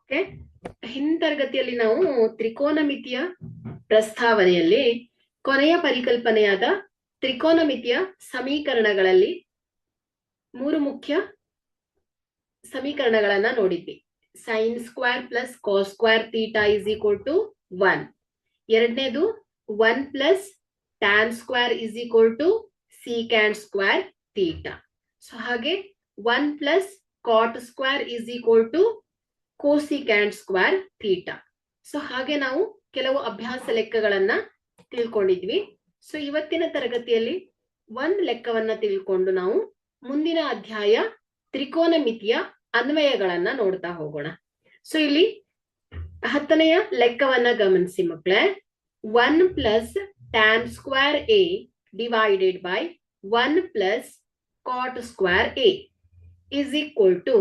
Okay, ಹಿಂತರಗತಿಯಲ್ಲಿ ನಾವು ತ್ರಿಕೋನಮಿತಿಯ ಪ್ರಸ್ತಾವನೆಯಲ್ಲಿ ಕೊನೆಯ ಪರಿಕಲ್ಪನೆಯಾದ ತ್ರಿಕೋನಮಿತಿಯ ಸಮೀಕರಣಗಳಲ್ಲಿ 3 ಮುಖ್ಯ ಸಮೀಕರಣಗಳನ್ನ ನೋಡಿದ್ವಿ. Sine square plus cos square theta is equal to 1. ಎರಡನೇದು 1 plus tan square is equal to secant square theta. So ಹಾಗೆ 1 plus cot square is equal to cosecant square theta. So ಹಾಗೆ ನಾವು ಕೆಲವು ಅಭ್ಯಾಸ ಲೆಕ್ಕಗಳನ್ನ ತಿಳ್ಕೊಂಡಿದ್ವಿ. ಸೊ ಇವತ್ತಿನ ತರಗತಿಯಲ್ಲಿ ಒಂದ್ ಲೆಕ್ಕವನ್ನ ತಿಳ್ಕೊಂಡು ನಾವು ಮುಂದಿನ ಅಧ್ಯಾಯ ತ್ರಿಕೋನಮಿತಿಯ ಅನ್ವಯಗಳನ್ನ ನೋಡ್ತಾ ಹೋಗೋಣ. ಸೊ ಇಲ್ಲಿ 10ನೆಯ ಲೆಕ್ಕವನ್ನ ಗಮನಿಸಿ ಮಕ್ಕಳೇ. 1 plus tan square A divided by 1 plus cot square A is equal to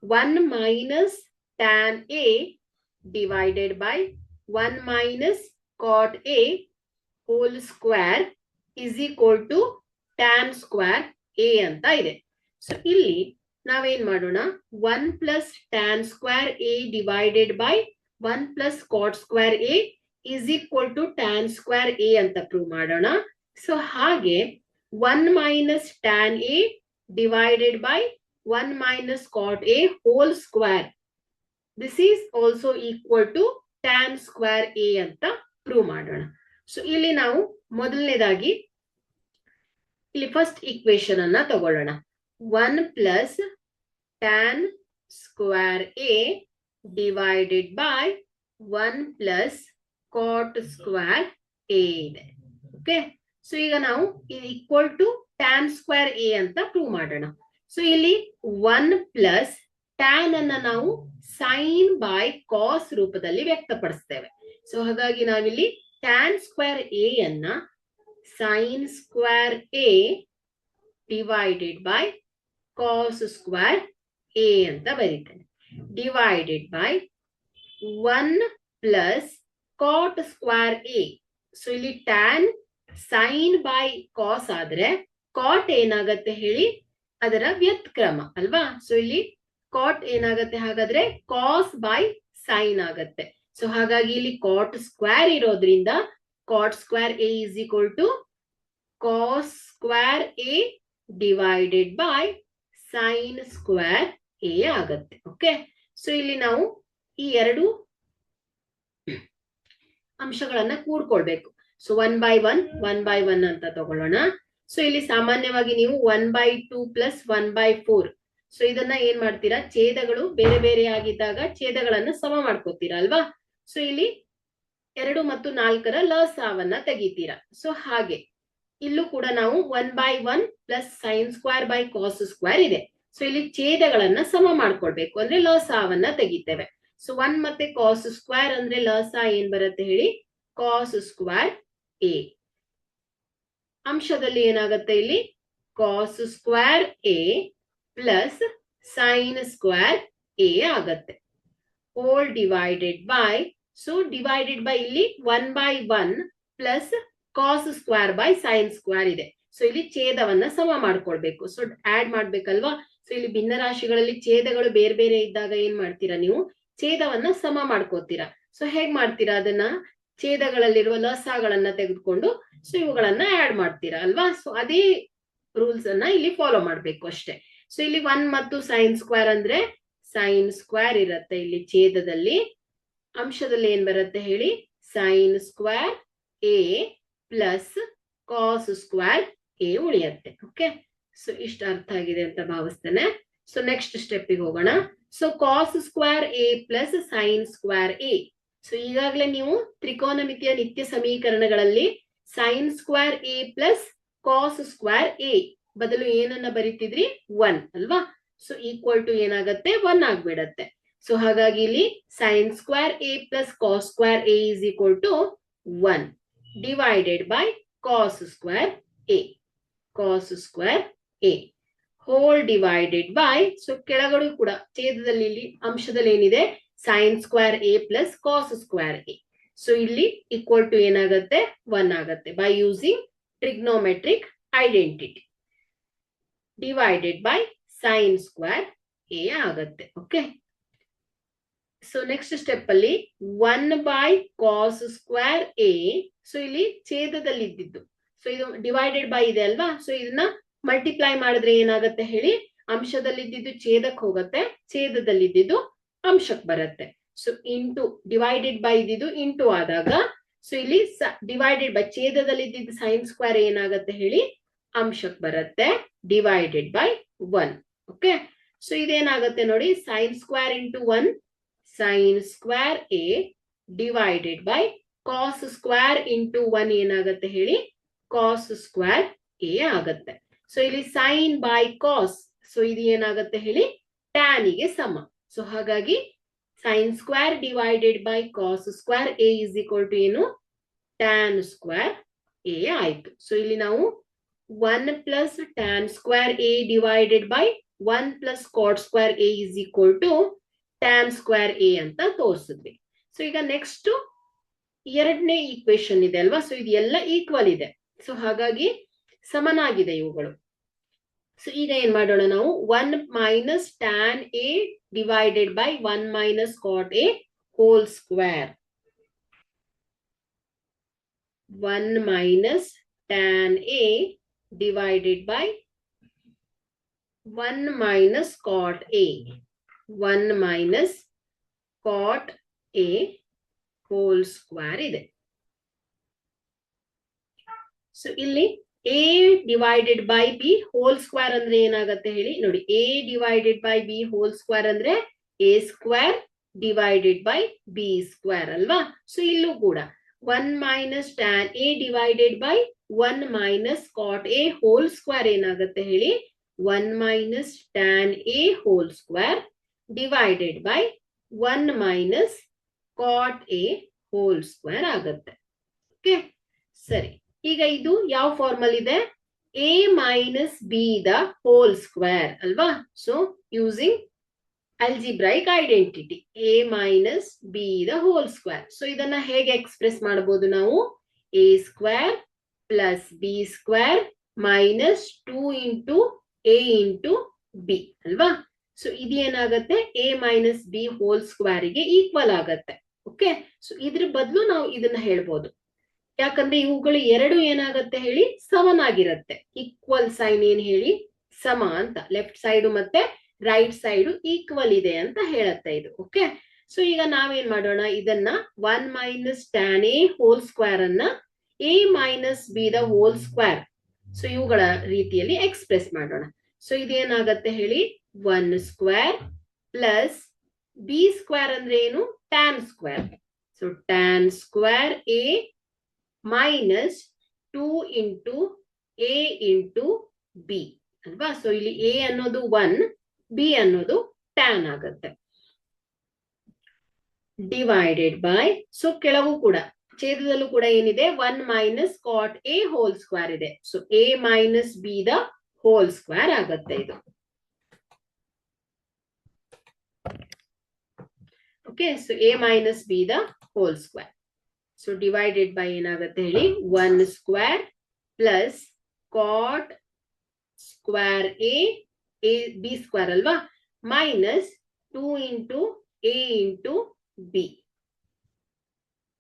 1 minus tan A divided by 1 minus cot A whole square is equal to tan square A ಅಂತ ಇದೆ. ಸೊ ಇಲ್ಲಿ ನಾವೇನ್ ಮಾಡೋಣ, 1 plus tan square A divided by 1 plus cot square A is equal to tan square A ಅಂತ prove ಮಾಡೋಣ. So ಹಾಗೆ 1 minus tan A divided by 1 minus cot A whole square. This is also equal to tan square A ಅಂತ prove ಮಾಡೋಣ. So ಇಲ್ಲಿ ನಾವು ಮೊದಲನೇದಾಗಿ ಇಲ್ಲಿ first equation ಅನ್ನ ತಗೊಳ್ಳೋಣ. 1 plus tan square A divided by 1 plus cot square A ಇದೆ. Okay, so ಈಗ ನಾವು equal to tan square A ಅಂತ ಪ್ರೂವ್ ಮಾಡೋಣ. ಸೊ ಇಲ್ಲಿ 1 ಪ್ಲಸ್ ಟ್ಯಾನ್ ಅನ್ನ ನಾವು ಸೈನ್ ಬೈ ಕಾಸ್ ರೂಪದಲ್ಲಿ ವ್ಯಕ್ತಪಡಿಸ್ತೇವೆ. ಸೊ ಹಾಗಾಗಿ ನಾವಿಲ್ಲಿ ಟ್ಯಾನ್ ಸ್ಕ್ವೇರ್ ಎ ಅನ್ನ sine square A divided by cos square A ಅಂತ ಬರೀತೇನೆ. Divided by 1 plus cot square A. So ಇಲ್ಲಿ ಟ್ಯಾನ್ ಸೈನ್ ಬೈ ಕಾಸ್ ಆದ್ರೆ ಕಾಟ್ ಏನಾಗತ್ತೆ ಹೇಳಿ, ಅದರ ವ್ಯುತ್ಕ್ರಮ ಅಲ್ವಾ. ಸೊ ಇಲ್ಲಿ ಕಾಟ್ ಏನಾಗತ್ತೆ ಹಾಗಾದ್ರೆ ಕಾಸ್ ಬೈ ಸೈನ್ ಆಗತ್ತೆ. ಸೊ ಹಾಗಾಗಿ ಇಲ್ಲಿ ಕಾಟ್ ಸ್ಕ್ವೇರ್ ಇರೋದ್ರಿಂದ cot square A is equal to cos square A divided by sine square A ಆಗತ್ತೆ. ಓಕೆ, ಸೊ ಇಲ್ಲಿ ನಾವು ಈ ಎರಡು ಅಂಶಗಳನ್ನ ಕೂಡ್ಕೊಳ್ಬೇಕು. ಸೊ 1/1 ಅಂತ ತಗೊಳ್ಳೋಣ. ಸೊ ಇಲ್ಲಿ ಸಾಮಾನ್ಯವಾಗಿ ನೀವು 1/2 ಪ್ಲಸ್ 1/4. ಸೊ ಇದನ್ನ ಏನ್ ಮಾಡ್ತೀರಾ, ಛೇದಗಳು ಬೇರೆ ಬೇರೆ ಆಗಿದ್ದಾಗ ಛೇದಗಳನ್ನ ಸಮ ಮಾಡ್ಕೋತೀರಾ ಅಲ್ವಾ. ಸೊ ಇಲ್ಲಿ 2 ಮತ್ತು 4ರ ಲಸಾವನ್ನ ತೆಗಿತೀರಾ. ಸೊ ಹಾಗೆ ಇಲ್ಲೂ ಕೂಡ ನಾವು 1/1 plus sine square by cos square ಇದೆ. ಸೊ ಇಲ್ಲಿ ಛೇದಗಳನ್ನ ಸಮ ಮಾಡ್ಕೊಳ್ಬೇಕು ಅಂದ್ರೆ ಲಸಾವನ್ನ ತೆಗಿತೇವೆ. ಸೊ 1 ಮತ್ತೆ ಕಾಸ್ ಸ್ಕ್ವೇರ್ ಅಂದ್ರೆ ಲಸ ಏನ್ ಬರುತ್ತೆ ಹೇಳಿ, ಕಾಸ್ ಸ್ಕ್ವೇರ್ ಎ. ಅಂಶದಲ್ಲಿ ಏನಾಗುತ್ತೆ ಇಲ್ಲಿ cos square A plus sine square A ಆಗತ್ತೆ. Whole divided by, so divided by ಇಲ್ಲಿ 1/1 plus cos square by sine square ಇದೆ. ಸೊ ಇಲ್ಲಿ ಛೇದವನ್ನ ಸಮ ಮಾಡ್ಕೊಳ್ಬೇಕು. So add ಮಾಡ್ಬೇಕಲ್ವಾ. ಸೊ ಇಲ್ಲಿ ಭಿನ್ನರಾಶಿಗಳಲ್ಲಿ ಛೇದಗಳು ಬೇರೆ ಬೇರೆ ಇದ್ದಾಗ ಏನ್ ಮಾಡ್ತೀರಾ ನೀವು, ಛೇದವನ್ನ ಸಮ ಮಾಡ್ಕೋತೀರಾ. ಸೊ ಹೇಗ್ ಮಾಡ್ತೀರಾ ಅದನ್ನ, ಛೇದಗಳಲ್ಲಿರುವ ಲಸಗಳನ್ನ ತೆಗೆದುಕೊಂಡು ಸೊ ಇವುಗಳನ್ನ ಆಡ್ ಮಾಡ್ತೀರಾ ಅಲ್ವಾ. ಸೊ ಅದೇ ರೂಲ್ಸ್ ಅನ್ನ ಇಲ್ಲಿ ಫಾಲೋ ಮಾಡ್ಬೇಕು ಅಷ್ಟೇ. ಸೊ ಇಲ್ಲಿ 1 ಮತ್ತು ಸೈನ್ ಸ್ಕ್ವೇರ್ ಅಂದ್ರೆ ಸೈನ್ ಸ್ಕ್ವೇರ್ ಇರತ್ತೆ ಇಲ್ಲಿ ಛೇದದಲ್ಲಿ. ಅಂಶದಲ್ಲಿ ಏನ್ ಬರುತ್ತೆ ಹೇಳಿ, sine square A plus cos square A ಉಳಿಯತ್ತೆ. ಓಕೆ, ಸೊ ಇಷ್ಟ ಅರ್ಥ ಆಗಿದೆ ಅಂತ ಭಾವಿಸ್ತೇನೆ. ಸೊ ನೆಕ್ಸ್ಟ್ ಸ್ಟೆಪ್ಗೆ ಹೋಗೋಣ. So cos square A plus sine square A. So ಈಗಾಗಲೇ ನೀವು ತ್ರಿಕೋನಮಿತಿಯ ನಿತ್ಯ ಸಮೀಕರಣಗಳಲ್ಲಿ sine square A plus cos square A ಬದಲು ಏನನ್ನ ಬರೀತಿದ್ರಿ, 1 ಅಲ್ವಾ. ಸೊ ಈಕ್ವಲ್ ಟು ಏನಾಗತ್ತೆ, 1 ಆಗ್ಬಿಡತ್ತೆ. ಸೊ ಹಾಗಾಗಿ ಇಲ್ಲಿ sine square A plus cos square A is equal to 1 divided by cos square A, cos square A whole divided by, so ಕೆಳಗಡೆ ಕೂಡ ಛೇದದಲ್ಲಿ ಇಲ್ಲಿ ಅಂಶದಲ್ಲಿ ಏನಿದೆ sine square A plus cos square A. So ಇಲ್ಲಿ equal to ಏನಾಗತ್ತೆ, 1 ಆಗತ್ತೆ by using trigonometric identity. Divided by sine square A ಆಗತ್ತೆ. ಓಕೆ, ಸೊ ನೆಕ್ಸ್ಟ್ ಸ್ಟೆಪ್ ಅಲ್ಲಿ 1/cos²a. ಸೊ ಇಲ್ಲಿ ಛೇದದಲ್ಲಿ ಇದ್ದಿದ್ದು, ಸೊ ಇದು ಡಿವೈಡೆಡ್ ಬೈ ಇದೆ ಅಲ್ವಾ, ಸೊ ಇದನ್ನ ಮಲ್ಟಿಪ್ಲೈ ಮಾಡಿದ್ರೆ ಏನಾಗುತ್ತೆ ಹೇಳಿ, ಅಂಶದಲ್ಲಿದ್ದು ಛೇದಕ್ಕೆ ಹೋಗುತ್ತೆ, ಛೇದದಲ್ಲಿದ್ದು ಅಂಶಕ್ಕೆ ಬರುತ್ತೆ. ಸೊ ಇಂಟು ಡಿವೈಡೆಡ್ ಬೈ ಇದ್ದಿದ್ದು ಇಂಟು ಆದಾಗ, ಸೊ ಇಲ್ಲಿ ಡಿವೈಡೆಡ್ ಬೈ ಛೇದದಲ್ಲಿದ್ದು sin² ಏನಾಗುತ್ತೆ ಹೇಳಿ, ಅಂಶಕ್ಕೆ ಬರುತ್ತೆ, ಡಿವೈಡೆಡ್ ಬೈ 1. ಓಕೆ, ಸೊ ಇದೇನಾಗುತ್ತೆ ನೋಡಿ, sin² into 1 sin²a divided by cos² into 1 ಏನಾಗುತ್ತೆ ಹೇಳಿ, cos²a ಆಗುತ್ತೆ. ಸೊ ಇಲ್ಲಿ ಸೈನ್ ಬೈ ಕಾಸ್, ಸೊ ಇದು ಏನಾಗುತ್ತೆ ಹೇಳಿ, tan ಗೆ ಸಮ. ಸೊ ಹಾಗಾಗಿ sin² divided by cos²a is equal to ಏನು, tan²a ಆಯ್ತು. ಸೊ ಇಲ್ಲಿ ನಾವು 1 plus tan²a divided by 1 plus cot²a is equal to tan²a ಅಂತ ತೋರಿಸಿದ್ವಿ. ಸೊ ಈಗ ನೆಕ್ಸ್ಟ್ ಎರಡನೇ ಈಕ್ವೇಶನ್ ಇದೆ ಅಲ್ವಾ, ಸೊ ಇದು ಎಲ್ಲ ಈಕ್ವಲ್ ಇದೆ, ಸೊ ಹಾಗಾಗಿ ಸಮನಾಗಿದೆ ಇವುಗಳು. ಸೊ ಈಗ ಏನ್ ಮಾಡೋಣ ನಾವು, 1 minus tan a divided by 1 minus cot a whole square, 1 minus tan a divided by 1 minus cot a, 1 minus cot a whole square ಇದೆ. ಸೊ ಇಲ್ಲಿ a divided by b whole square ಅಂದ್ರೆ ಏನಾಗುತ್ತೆ ಹೇಳಿ ನೋಡಿ, a divided by b whole square ಅಂದ್ರೆ a² divided by b² ಅಲ್ವಾ. So ಇಲ್ಲೂ ಕೂಡ 1 minus tan a divided by 1 minus cot a whole square ಏನಾಗುತ್ತೆ ಹೇಳಿ, 1 minus tan a whole square divided by 1 minus cot a whole square ಆಗುತ್ತೆ. Okay, ಸರಿ. ಈಗ ಇದು ಯಾವ ಫಾರ್ಮಲ್ ಇದೆ, a minus b the whole square ಅಲ್ವಾ. So using algebraic identity, a minus b the whole square. So ಇದನ್ನ ಹೇಗೆ express ಮಾಡಬಹುದು ನಾವು, a² plus b² minus 2 into a into b ಅಲ್ವಾ. ಸೊ ಇದೇನಾಗತ್ತೆ, a ಮೈನಸ್ b ಹೋಲ್ ಸ್ಕ್ವೇರ್ಗೆ equal ಆಗತ್ತೆ. Okay, so ಇದ್ರ ಬದಲು ನಾವು ಇದನ್ನ ಹೇಳ್ಬೋದು, ಯಾಕಂದ್ರೆ ಇವುಗಳು ಎರಡು ಏನಾಗತ್ತೆ ಹೇಳಿ, ಸಮನಾಗಿರತ್ತೆ. ಈಕ್ವಲ್ ಸೈನ್ ಏನ್ ಹೇಳಿ, ಸಮ ಅಂತ, ಲೆಫ್ಟ್ ಸೈಡ್ ಮತ್ತೆ ರೈಟ್ ಸೈಡ್ ಈಕ್ವಲ್ ಇದೆ ಅಂತ ಹೇಳತ್ತೆ ಇದು. ಓಕೆ, ಸೊ ಈಗ ನಾವೇನ್ ಮಾಡೋಣ, ಇದನ್ನ 1 minus tan a whole square ಅನ್ನ a minus b the whole square, so ಇವುಗಳ ರೀತಿಯಲ್ಲಿ ಎಕ್ಸ್ಪ್ರೆಸ್ ಮಾಡೋಣ. ಸೊ ಇದೇನಾಗತ್ತೆ ಹೇಳಿ, 1² ಪ್ಲಸ್ b² ಅಂದ್ರೆ ಏನು, tan². So tan²a minus 2 into a into b ಅಲ್ವಾ. ಸೊ ಇಲ್ಲಿ a ಅನ್ನೋದು 1, b ಅನ್ನೋದು tan ಆಗತ್ತೆ, ಡಿವೈಡೆಡ್ ಬೈ, ಸೊ ಕೆಳಗೂ ಕೂಡ ಛೇದದಲ್ಲೂ ಕೂಡ ಏನಿದೆ, 1 minus cot a whole square ಇದೆ. So a minus b the whole square ಆಗತ್ತೆ ಇದು. Okay, so a minus b the whole square. So divided by ಏನಾಗುತ್ತೆ ಹೇಳಿ, 1² ಪ್ಲಸ್ cot² a b² ಅಲ್ವಾ, minus 2 into a into b.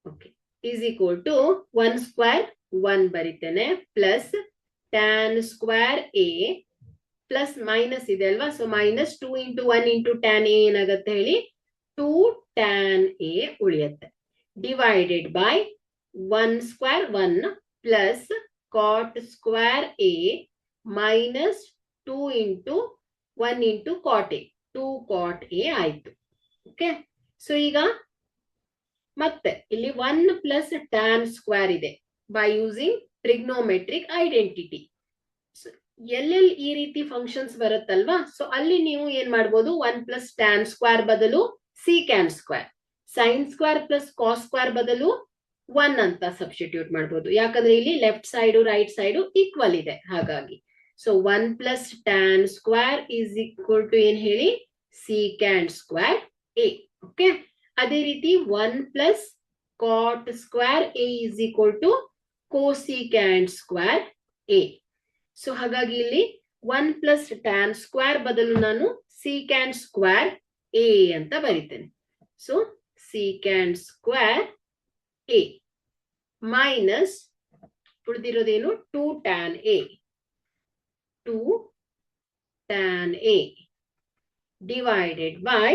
Okay, is equal to 1² 1 ಬರಿತೇನೆ, plus tan²a plus minus ಇದೆ ಅಲ್ವಾ, so minus 2 into 1 into tan a ಏನಾಗುತ್ತೆ ಹೇಳಿ, 2 tan a ಉಳಿಯುತ್ತೆ, divided by 1² 1 plus cot² a minus 2 into 1 into cot a, 2 cot a ಆಯ್ತು. Okay, so ಈಗ ಮತ್ತೆ ಇಲ್ಲಿ 1 ಪ್ಲಸ್ tan² ಇದೆ ಬೈ ಯೂಸಿಂಗ್ ಟ್ರಿಗ್ನೋಮೆಟ್ರಿಕ್ ಐಡೆಂಟಿಟಿ. ಎಲ್ಲೆಲ್ಲಿ ಈ ರೀತಿ ಫಂಕ್ಷನ್ಸ್ ಬರುತ್ತಲ್ವಾ, ಸೊ ಅಲ್ಲಿ ನೀವು ಏನ್ ಮಾಡ್ಬೋದು, 1 ಪ್ಲಸ್ tan² ಬದಲು sec², sin² ಪ್ಲಸ್ cos² ಬದಲು 1 ಅಂತ ಸಬ್ಸ್ಟಿಟ್ಯೂಟ್ ಮಾಡ್ಬೋದು, ಯಾಕಂದ್ರೆ ಇಲ್ಲಿ left side right side equal ಇದೆ ಹಾಗಾಗಿ. So 1 plus tan² is equal to ಏನ್ ಹೇಳಿ, sec²a. ಓಕೆ, ಅದೇ ರೀತಿ 1 plus cot² a is equal to cosec²a. So ಹಾಗಾಗಿ ಇಲ್ಲಿ 1 ಪ್ಲಸ್ tan² ಬದಲು ನಾನು sec² a ಅಂತ ಬರಿತೇನೆ. So secant square a minus ಉಳಿದಿರೋದೇನು 2 tan a 2 tan a divided by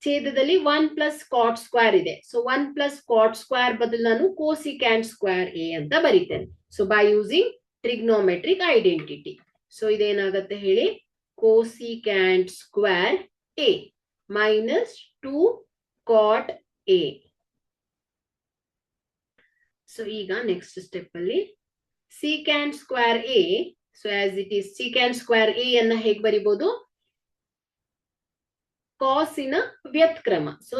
ಛೇದದಲ್ಲಿ 1 ಪ್ಲಸ್ ಕಾಟ್ ಸ್ಕ್ವೇರ್ ಇದೆ. ಸೊ 1 ಪ್ಲಸ್ ಕಾಟ್ ಸ್ಕ್ವೇರ್ ಬದಲು ನಾನು ಕೋಸಿಕ್ಯಾಂಟ್ ಸ್ಕ್ವೇರ್ ಎ ಅಂತ ಬರೀತೇನೆ. So by using trigonometric identity. So ಇದೇನಾಗತ್ತೆ ಹೇಳಿ, cosecant square A minus 2 cot A. So ಈಗ ನೆಕ್ಸ್ಟ್ ಸ್ಟೆಪ್ ಅಲ್ಲಿ secant square A, so as it is secant square A ಅನ್ನ ಹೇಗೆ ಬರಿಬಹುದು, ಕಾಸಿನ ವ್ಯುತ್ಕ್ರಮ. So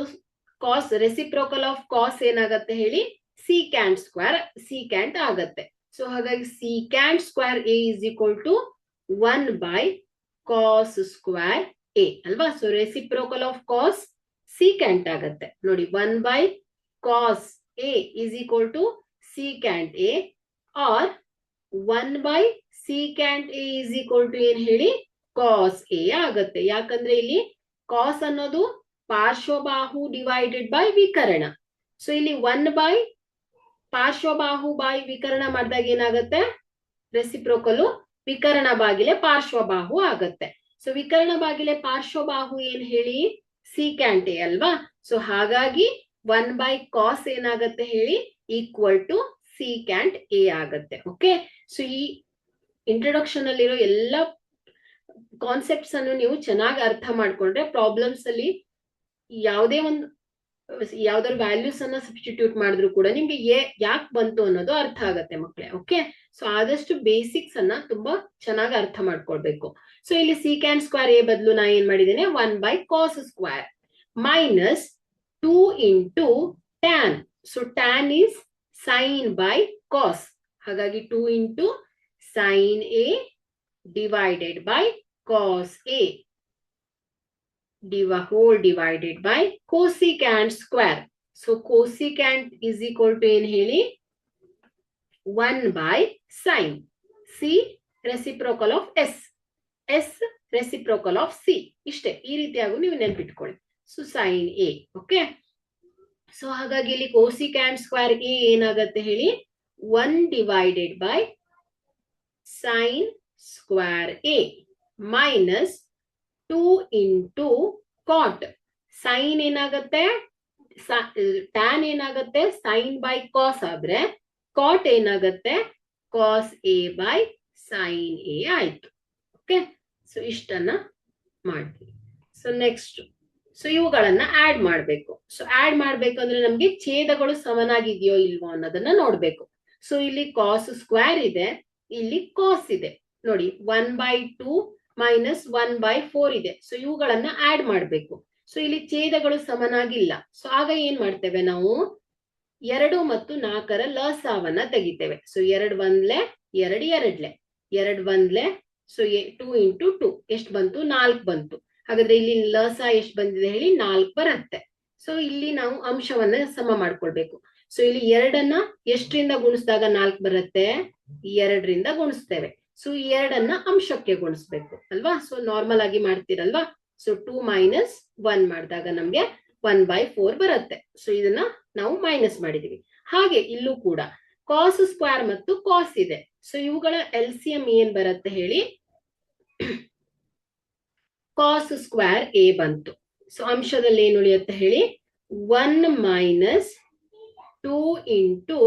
cos reciprocal of cos ಏನಾಗತ್ತೆ ಹೇಳಿ, secant ಸ್ಕ್ವೇರ್ secant ಆಗತ್ತೆ. ಸೊ ಹಾಗಾಗಿ secant square A is equal to 1 by cos square A ಅಲ್ವಾ. So reciprocal of cos secant ಆಗತ್ತೆ ನೋಡಿ. 1 by cos A is equal to secant A or 1 by secant A is equal to ಏನ್ ಹೇಳಿ, cos A ಆಗತ್ತೆ. ಯಾಕಂದ್ರೆ ಇಲ್ಲಿ cos ಅನ್ನೋದು ಪಾರ್ಶ್ವಬಾಹು ಡಿವೈಡೆಡ್ ಬೈ ವಿಕರ್ಣ. ಸೊ ಇಲ್ಲಿ 1 ಬೈ ಪಾರ್ಶ್ವಬಾಹು ಬೈ ವಿಕರ್ಣ ಮಾಡಿದಾಗ ಏನಾಗತ್ತೆ, ರೆಸಿಪ್ರೋಕಲ್ ವಿಕರ್ಣ ಬಾಗಿಲೆ ಪಾರ್ಶ್ವಬಾಹು ಆಗತ್ತೆ. ಸೊ ವಿಕರ್ಣ ಬಾಗಿಲೆ ಪಾರ್ಶ್ವಬಾಹು ಏನ್ ಹೇಳಿ, secant ಎ ಅಲ್ವಾ. ಸೊ ಹಾಗಾಗಿ 1 ಬೈ ಕಾಸ್ ಏನಾಗತ್ತೆ ಹೇಳಿ, ಈಕ್ವಲ್ ಟು secant ಎ ಆಗತ್ತೆ. ಓಕೆ, ಸೊ ಈ ಇಂಟ್ರೊಡಕ್ಷನ್ ಅಲ್ಲಿರೋ ಎಲ್ಲ ಕಾನ್ಸೆಪ್ಟ್ಸ್ ಅನ್ನು ನೀವು ಚೆನ್ನಾಗಿ ಅರ್ಥ ಮಾಡ್ಕೊಂಡ್ರೆ ಪ್ರಾಬ್ಲಮ್ಸ್ ಅಲ್ಲಿ ಯಾವ್ದಾದ್ರು ವ್ಯಾಲ್ಯೂಸ್ ಅನ್ನ ಸಬ್ಸ್ಟಿಟ್ಯೂಟ್ ಮಾಡಿದ್ರು ಕೂಡ ನಿಮ್ಗೆ ಯಾಕೆ ಬಂತು ಅನ್ನೋದು ಅರ್ಥ ಆಗತ್ತೆ ಮಕ್ಕಳೇ. ಓಕೆ, ಸೊ ಆದಷ್ಟು ಬೇಸಿಕ್ಸ್ ಅನ್ನ ತುಂಬಾ ಚೆನ್ನಾಗಿ ಅರ್ಥ ಮಾಡ್ಕೊಳ್ಬೇಕು. ಸೊ ಇಲ್ಲಿ secant ಸ್ಕ್ವೇರ್ ಎ ಬದಲು ನಾ ಏನ್ ಮಾಡಿದ್ದೇನೆ, 1 by cos square minus 2 into tan. So tan is sine by cos, ಹಾಗಾಗಿ 2 into sine A divided by cos a whole divided by cosecant square. So cosecant is equal to ಏನ್ ಹೇಳಿ, 1 by sin. C reciprocal of s, s reciprocal of c. ಇಷ್ಟೇ, ಈ ರೀತಿಯಾಗೂ ನೀವು ನೆನ್ಪಿಟ್ಕೊಳ್ಳಿ. So sin a. Okay, so ಹಾಗಾಗಿ ಇಲ್ಲಿ cosecant square a ಏನಾಗತ್ತೆ ಹೇಳಿ, 1 divided by sin square A minus 2 into cot. Sine ಏನಾಗತ್ತೆ, ಟ್ಯಾನ್ ಏನಾಗತ್ತೆ, ಸೈನ್ ಬೈ ಕಾಸ್ ಆದ್ರೆ ಕಾಟ್ ಏನಾಗತ್ತೆ, cos A by sine A ಆಯ್ತು. ಓಕೆ, ಸೊ ಇಷ್ಟನ್ನ ಮಾಡ್ತೀವಿ. ಸೊ ನೆಕ್ಸ್ಟ್, ಸೊ ಇವುಗಳನ್ನ ಆಡ್ ಮಾಡ್ಬೇಕು. ಸೊ ಆಡ್ ಮಾಡ್ಬೇಕಂದ್ರೆ ನಮ್ಗೆ ಛೇದಗಳು ಸಮನಾಗಿದೆಯೋ ಇಲ್ವೋ ಅನ್ನೋದನ್ನ ನೋಡ್ಬೇಕು. ಸೊ ಇಲ್ಲಿ ಕಾಸ್ ಸ್ಕ್ವೇರ್ ಇದೆ, ಇಲ್ಲಿ ಕಾಸ್ ಇದೆ ನೋಡಿ. 1 ಬೈ 2 ಮೈನಸ್ 1 ಬೈ 4 ಇದೆ. ಸೊ ಇವುಗಳನ್ನ ಆಡ್ ಮಾಡ್ಬೇಕು. ಸೊ ಇಲ್ಲಿ ಛೇದಗಳು ಸಮನಾಗಿಲ್ಲ. ಸೊ ಆಗ ಏನ್ ಮಾಡ್ತೇವೆ ನಾವು, 2 ಮತ್ತು 4ರ ಲಸಾವನ್ನ ತೆಗಿತೇವೆ. ಸೊ 2 1 2 2 2 1 ಸೊ 2 ಇಂಟು 2 ಎಷ್ಟು ಬಂತು, 4 ಬಂತು. ಹಾಗಾದ್ರೆ ಇಲ್ಲಿ ಲಸ ಎಷ್ಟು ಬಂದಿದೆ ಹೇಳಿ, 4 ಬರುತ್ತೆ. ಸೊ ಇಲ್ಲಿ ನಾವು ಅಂಶವನ್ನ ಸಮ ಮಾಡ್ಕೊಳ್ಬೇಕು. ಸೊ ಇಲ್ಲಿ 2ಅನ್ನ ಎಷ್ಟರಿಂದ ಗುಣಿಸಿದಾಗ 4 ಬರುತ್ತೆ, 2ರಿಂದ ಗುಣಿಸ್ತೇವೆ. ಸೊ 2ಅನ್ನ ಅಂಶಕ್ಕೆ ಗುಣಿಸ್ಬೇಕು ಅಲ್ವಾ. ಸೊ ನಾರ್ಮಲ್ ಆಗಿ ಮಾಡ್ತೀರಲ್ವಾ. ಸೊ 2 ಮೈನಸ್ 1 ಮಾಡಿದಾಗ ನಮ್ಗೆ 1 ಬೈ 4 ಬರುತ್ತೆ. ಸೊ ಇದನ್ನ ನಾವು ಮೈನಸ್ ಮಾಡಿದೀವಿ. ಹಾಗೆ ಇಲ್ಲೂ ಕೂಡ ಕಾಸ್ ಸ್ಕ್ವೇರ್ ಮತ್ತು ಕಾಸ್ ಇದೆ. ಸೊ ಇವುಗಳ LCM ಏನ್ ಬರುತ್ತೆ ಹೇಳಿ, ಕಾಸ್ ಸ್ಕ್ವೇರ್ ಎ ಬಂತು. ಸೊ ಅಂಶದಲ್ಲಿ ಏನ್ ಉಳಿಯುತ್ತೆ ಹೇಳಿ, 1 minus 2 into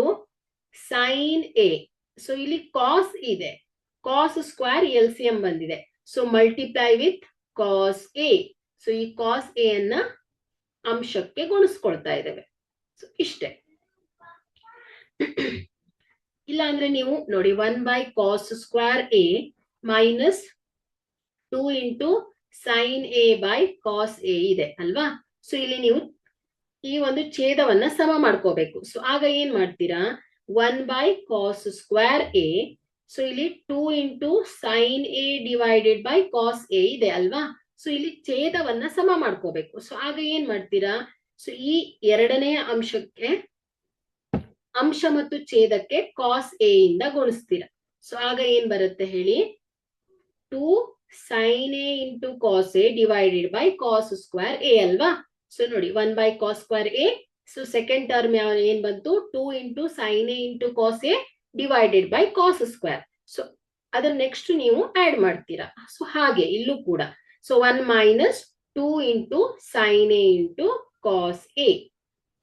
sine A. So ಇಲ್ಲಿ ಕಾಸ್ ಇದೆ, ಕಾಸ್ ಸ್ಕ್ವೇರ್ LCM ಬಂದಿದೆ. So multiply with cos A. So ಈ ಕಾಸ್ ಎ ಅನ್ನ ಅಂಶಕ್ಕೆ ಗುಣಿಸ್ಕೊಳ್ತಾ ಇದ್ದೇವೆ. ಸೊ ಇಷ್ಟೇ. ಇಲ್ಲ ಅಂದ್ರೆ ನೀವು ನೋಡಿ, 1 by cos square A minus 2 into sine A by cos A ಇದೆ ಅಲ್ವಾ. ಸೊ ಇಲ್ಲಿ ನೀವು ಈ ಒಂದು ಛೇದವನ್ನ ಸಮ ಮಾಡ್ಕೋಬೇಕು. ಸೊ ಆಗ ಏನ್ ಮಾಡ್ತೀರಾ, 1 by cos square A. So ಇಲ್ಲಿ 2 into sine A divided by cos A ಇದೆ ಅಲ್ವಾ. ಸೊ ಇಲ್ಲಿ ಛೇದವನ್ನ ಸಮ ಮಾಡ್ಕೋಬೇಕು. ಸೊ ಆಗ ಏನ್ ಮಾಡ್ತೀರಾ, ಸೊ ಈ 2ನೇ ಅಂಶಕ್ಕೆ ಅಂಶ ಮತ್ತು ಛೇದಕ್ಕೆ ಕಾಸ್ ಎ ಇಂದ ಗುಣಿಸ್ತೀರಾ. ಸೊ ಆಗ ಏನ್ ಬರುತ್ತೆ ಹೇಳಿ, 2 sine A into cos A divided by cos square A ಅಲ್ವಾ. ಸೊ ನೋಡಿ 1 by cos square A. So second term ಏನ್ ಬಂತು 2 into sine A into cos A divided by cos square. So ಅದರ ನೆಕ್ಸ್ಟ್ ನೀವು ಆಡ್ ಮಾಡ್ತೀರಾ. So ಹಾಗೆ ಇಲ್ಲೂ ಕೂಡ so 1 minus 2 into sine A into cos A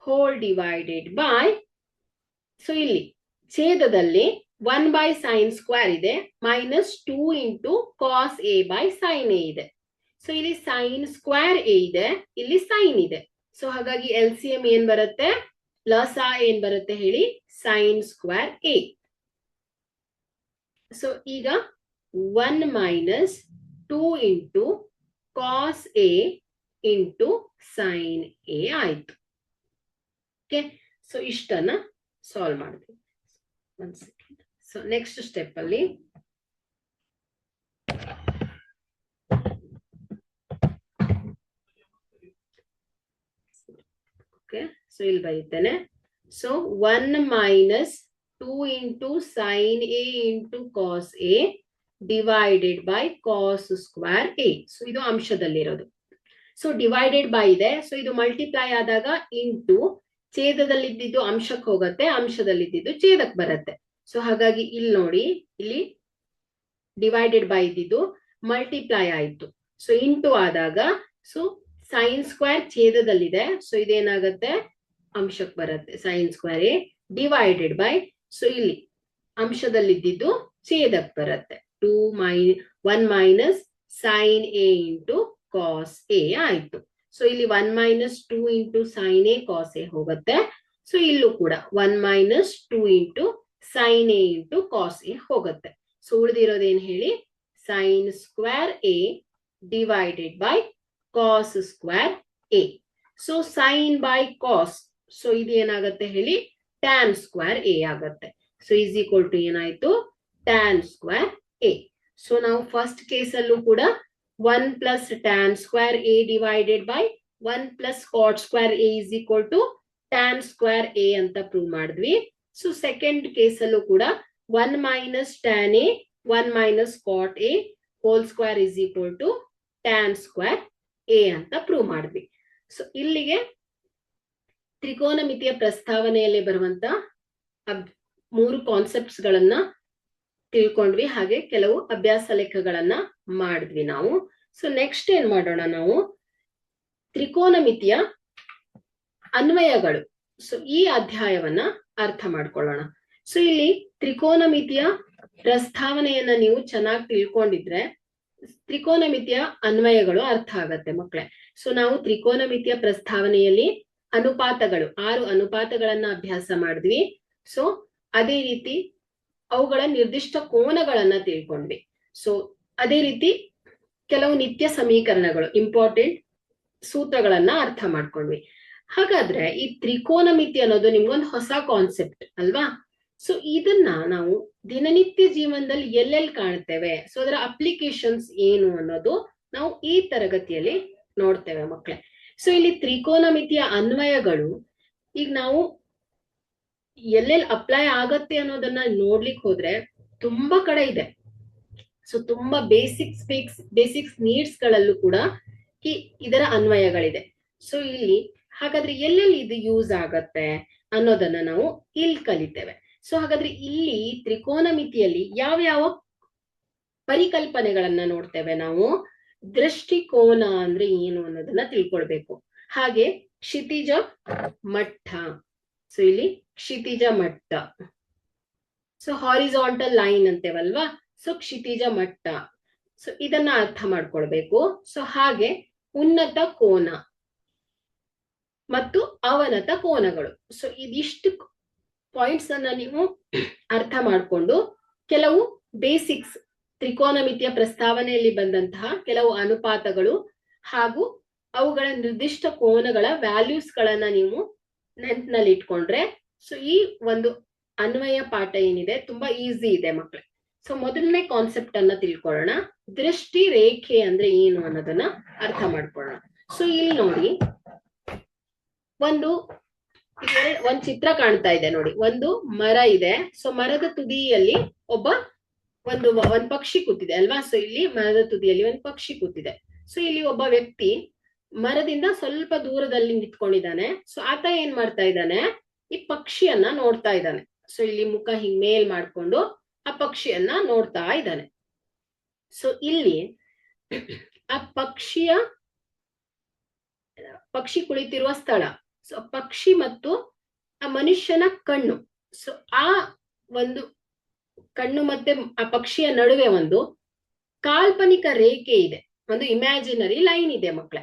whole divided by. So ಇಲ್ಲಿ ಛೇದದಲ್ಲಿ 1 ಬೈ ಸೈನ್ ಸ್ಕ್ವೇರ್ ಇದೆ minus 2 into cos A by sine A ಇದೆ. ಸೊ ಇಲ್ಲಿ ಸೈನ್ ಸ್ಕ್ವೇರ್ ಎ ಇದೆ, ಇಲ್ಲಿ ಸೈನ್ ಇದೆ. ಸೊ ಹಾಗಾಗಿ ಎಲ್ ಸಿ ಎಂ ಏನ್ ಬರುತ್ತೆ, ಲಸ ಏನ್ ಬರುತ್ತೆ ಹೇಳಿ, ಸೈನ್ ಸ್ಕ್ವೇರ್ ಎ. ಸೊ ಈಗ 1 minus 2 into cos A into sine A ಆಯ್ತು. ಓಕೆ, ಸೊ ಇಷ್ಟನ್ನ ಸಾಲ್ವ್ ಮಾಡ್ತೀವಿ. ಒಂದ್ ಸೆಕೆಂಡ್. ಸೊ ನೆಕ್ಸ್ಟ್ ಸ್ಟೆಪ್ ಅಲ್ಲಿ ಓಕೆ, ಸೊ ಇಲ್ಲಿ ಬರೀತೇನೆ. So 1 minus 2 into sine A into cos A divided by cos square A. So ಇದು ಅಂಶದಲ್ಲಿರೋದು. ಸೊ ಡಿವೈಡೆಡ್ ಬೈ ಇದೆ. ಸೊ ಇದು ಮಲ್ಟಿಪ್ಲೈ ಆದಾಗ ಇಂಟು ಛೇದದಲ್ಲಿದ್ದು ಅಂಶಕ್ಕೆ ಹೋಗುತ್ತೆ, ಅಂಶದಲ್ಲಿದ್ದು ಛೇದಕ್ಕೆ ಬರುತ್ತೆ. ಸೊ ಹಾಗಾಗಿ ಇಲ್ಲಿ ನೋಡಿ, ಇಲ್ಲಿ ಡಿವೈಡೆಡ್ ಬೈ ಇದ್ದಿದ್ದು ಮಲ್ಟಿಪ್ಲೈ ಆಯ್ತು. ಸೊ ಇಂಟು ಆದಾಗ ಸೊ ಸೈನ್ ಸ್ಕ್ವೇರ್ ಛೇದದಲ್ಲಿದೆ. ಸೊ ಇದೇನಾಗತ್ತೆ, ಅಂಶಕ್ಕೆ ಬರುತ್ತೆ, sine square A divided by. So ಇಲ್ಲಿ ಅಂಶದಲ್ಲಿದ್ದು ಛೇದಕ್ಕೆ ಬರುತ್ತೆ, 1 minus sine A into cos A ಆಯ್ತು. ಸೊ ಇಲ್ಲಿ 1 minus 2 into sine A cos A ಹೋಗುತ್ತೆ. ಸೊ ಇಲ್ಲೂ ಕೂಡ 1 minus 2 into sine A into cos A ಹೋಗುತ್ತೆ. ಸೊ ಉಳಿದಿರೋದೇನ್ ಹೇಳಿ, sine square A divided by cos square A. So sine by cos, so ಇದು ಏನಾಗುತ್ತೆ ಹೇಳಿ, ಟ್ಯಾನ್ ಸ್ಕ್ವೇರ್ ಎ ಆಗುತ್ತೆ. ಸೊ ಈಸ್ ಈಕ್ವಲ್ ಟು ಏನಾಯ್ತು, ಟ್ಯಾನ್ ಸ್ಕ್ವೇರ್ ಎ. ಸೊ ನಾವು first ಕೇಸಲ್ಲೂ ಕೂಡ 1 plus tan square a divided by 1 plus cot square a is equal to tan square a ಅಂತ prove ಮಾಡಿದ್ವಿ. ಸೊ ಸೆಕೆಂಡ್ ಕೇಸಲ್ಲೂ ಕೂಡ 1 minus tan a 1 minus cot a whole square is equal to tan square a ಅಂತ prove ಮಾಡಿದ್ವಿ. So ಇಲ್ಲಿಗೆ ತ್ರಿಕೋನಮಿತಿಯ ಪ್ರಸ್ತಾವನೆಯಲ್ಲಿ ಬರುವಂತ 3 concepts ಗಳನ್ನ ತಿಳ್ಕೊಂಡ್ವಿ, ಹಾಗೆ ಕೆಲವು ಅಭ್ಯಾಸ ಲೆಕ್ಕಗಳನ್ನ ಮಾಡಿದ್ವಿ ನಾವು. ಸೊ ನೆಕ್ಸ್ಟ್ ಏನ್ ಮಾಡೋಣ, ನಾವು ತ್ರಿಕೋನಮಿತಿಯ ಅನ್ವಯಗಳು. ಸೊ ಈ ಅಧ್ಯಾಯವನ್ನ ಅರ್ಥ ಮಾಡ್ಕೊಳ್ಳೋಣ. ಸೊ ಇಲ್ಲಿ ತ್ರಿಕೋನಮಿತಿಯ ಪ್ರಸ್ತಾವನೆಯನ್ನ ನೀವು ಚೆನ್ನಾಗಿ ತಿಳ್ಕೊಂಡಿದ್ರೆ ತ್ರಿಕೋನಮಿತಿಯ ಅನ್ವಯಗಳು ಅರ್ಥ ಆಗತ್ತೆ ಮಕ್ಕಳೇ. ಸೊ ನಾವು ತ್ರಿಕೋನಮಿತಿಯ ಪ್ರಸ್ತಾವನೆಯಲ್ಲಿ ಅನುಪಾತಗಳು 6 ಅನುಪಾತಗಳನ್ನ ಅಭ್ಯಾಸ ಮಾಡಿದ್ವಿ. ಸೊ ಅದೇ ರೀತಿ ಅವುಗಳ ನಿರ್ದಿಷ್ಟ ಕೋನಗಳನ್ನ ತಿಳ್ಕೊಂಡ್ವಿ. ಸೊ ಅದೇ ರೀತಿ ಕೆಲವು ನಿತ್ಯ ಸಮೀಕರಣಗಳು, ಇಂಪಾರ್ಟೆಂಟ್ ಸೂತ್ರಗಳನ್ನ ಅರ್ಥ ಮಾಡ್ಕೊಂಡ್ವಿ. ಹಾಗಾದ್ರೆ ಈ ತ್ರಿಕೋನಮಿತಿ ಅನ್ನೋದು ನಿಮ್ಗೊಂದು ಹೊಸ ಕಾನ್ಸೆಪ್ಟ್ ಅಲ್ವಾ. ಸೊ ಇದನ್ನ ನಾವು ದಿನನಿತ್ಯ ಜೀವನದಲ್ಲಿ ಎಲ್ಲೆಲ್ಲಿ ಕಾಣ್ತೇವೆ, ಸೊ ಅದರ ಅಪ್ಲಿಕೇಶನ್ಸ್ ಏನು ಅನ್ನೋದು ನಾವು ಈ ತರಗತಿಯಲ್ಲಿ ನೋಡ್ತೇವೆ ಮಕ್ಕಳೇ. ಸೊ ಇಲ್ಲಿ ತ್ರಿಕೋನಮಿತಿಯ ಅನ್ವಯಗಳು ಈಗ ನಾವು ಎಲ್ಲೆಲ್ಲಿ ಅಪ್ಲೈ ಆಗತ್ತೆ ಅನ್ನೋದನ್ನ ನೋಡ್ಲಿಕ್ಕೆ ಹೋದ್ರೆ ತುಂಬಾ ಕಡೆ ಇದೆ. ಸೊ ತುಂಬಾ ಬೇಸಿಕ್ಸ್ ನೀಡ್ಸ್ ಗಳಲ್ಲೂ ಕೂಡ ಇದರ ಅನ್ವಯಗಳಿದೆ. ಸೊ ಇಲ್ಲಿ ಹಾಗಾದ್ರೆ ಎಲ್ಲೆಲ್ಲಿ ಇದು ಯೂಸ್ ಆಗತ್ತೆ ಅನ್ನೋದನ್ನ ನಾವು ಇಲ್ಲಿ ಕಲಿತೇವೆ. ಸೊ ಹಾಗಾದ್ರೆ ಇಲ್ಲಿ ತ್ರಿಕೋನಮಿತಿಯಲ್ಲಿ ಯಾವ ಪರಿಕಲ್ಪನೆಗಳನ್ನ ನೋಡ್ತೇವೆ ನಾವು. ದೃಷ್ಟಿಕೋನ ಅಂದ್ರೆ ಏನು ಅನ್ನೋದನ್ನ ತಿಳ್ಕೊಳ್ಬೇಕು. ಹಾಗೆ ಕ್ಷಿತಿಜ ಮಟ್ಟ, ಸೊ ಇಲ್ಲಿ ಕ್ಷಿತಿಜ ಮಟ್ಟ, ಸೊ ಹಾರಿಜಾಂಟಲ್ ಲೈನ್ ಅಂತೇವಲ್ವಾ, ಸೊ ಕ್ಷಿತಿಜ ಮಟ್ಟ, ಸೊ ಇದನ್ನ ಅರ್ಥ ಮಾಡ್ಕೊಳ್ಬೇಕು. ಸೊ ಹಾಗೆ ಉನ್ನತ ಕೋನ ಮತ್ತು ಅವನತ ಕೋನಗಳು. ಸೊ ಇದಿಷ್ಟು ಪಾಯಿಂಟ್ಸ್ ಅನ್ನ ನೀವು ಅರ್ಥ ಮಾಡ್ಕೊಂಡು ಕೆಲವು ಬೇಸಿಕ್ಸ್ ತ್ರಿಕೋನಮಿತಿಯ ಪ್ರಸ್ತಾವನೆಯಲ್ಲಿ ಬಂದಂತಹ ಕೆಲವು ಅನುಪಾತಗಳು ಹಾಗೂ ಅವುಗಳ ನಿರ್ದಿಷ್ಟ ಕೋನಗಳ ವ್ಯಾಲ್ಯೂಸ್ ಗಳನ್ನ ನೀವು ನೆನ್ಪಿನಲ್ಲಿ ಇಟ್ಕೊಂಡ್ರೆ ಸೊ ಈ ಒಂದು ಅನ್ವಯ ಪಾಠ ಏನಿದೆ ತುಂಬಾ ಈಸಿ ಇದೆ ಮಕ್ಕಳೇ. ಸೊ ಮೊದಲನೇ ಕಾನ್ಸೆಪ್ಟ್ ಅನ್ನ ತಿಳ್ಕೊಳ್ಳೋಣ, ದೃಷ್ಟಿ ರೇಖೆ ಅಂದ್ರೆ ಏನು ಅನ್ನೋದನ್ನ ಅರ್ಥ ಮಾಡ್ಕೊಳ್ಳೋಣ. ಸೊ ಇಲ್ಲಿ ನೋಡಿ ಒಂದು ಚಿತ್ರ ಕಾಣ್ತಾ ಇದೆ ನೋಡಿ. ಒಂದು ಮರ ಇದೆ. ಸೊ ಮರದ ತುದಿಯಲ್ಲಿ ಒಬ್ಬ ಒಂದ್ ಪಕ್ಷಿ ಕೂತಿದೆ ಅಲ್ವಾ. ಸೊ ಇಲ್ಲಿ ಮರದ ತುದಿಯಲ್ಲಿ ಒಂದ್ ಪಕ್ಷಿ ಕೂತಿದೆ. ಸೊ ಇಲ್ಲಿ ಒಬ್ಬ ವ್ಯಕ್ತಿ ಮರದಿಂದ ಸ್ವಲ್ಪ ದೂರದಲ್ಲಿ ನಿಂತ್ಕೊಂಡಿದ್ದಾನೆ. ಸೊ ಆತ ಏನ್ ಮಾಡ್ತಾ ಇದ್ದಾನೆ, ಈ ಪಕ್ಷಿಯನ್ನ ನೋಡ್ತಾ ಇದ್ದಾನೆ. ಸೊ ಇಲ್ಲಿ ಮುಖ ಹಿಂಗ್ ಮೇಲ್ ಮಾಡ್ಕೊಂಡು ಆ ಪಕ್ಷಿಯನ್ನ ನೋಡ್ತಾ ಇದ್ದಾನೆ. ಸೊ ಇಲ್ಲಿ ಆ ಪಕ್ಷಿ ಕುಳಿತಿರುವ ಸ್ಥಳ, ಸೊ ಪಕ್ಷಿ ಮತ್ತು ಆ ಮನುಷ್ಯನ ಕಣ್ಣು, ಸೊ ಆ ಒಂದು ಕಣ್ಣು ಮತ್ತೆ ಆ ಪಕ್ಷಿಯ ನಡುವೆ ಒಂದು ಕಾಲ್ಪನಿಕ ರೇಖೆ ಇದೆ, ಒಂದು ಇಮ್ಯಾಜಿನರಿ ಲೈನ್ ಇದೆ ಮಕ್ಕಳೇ.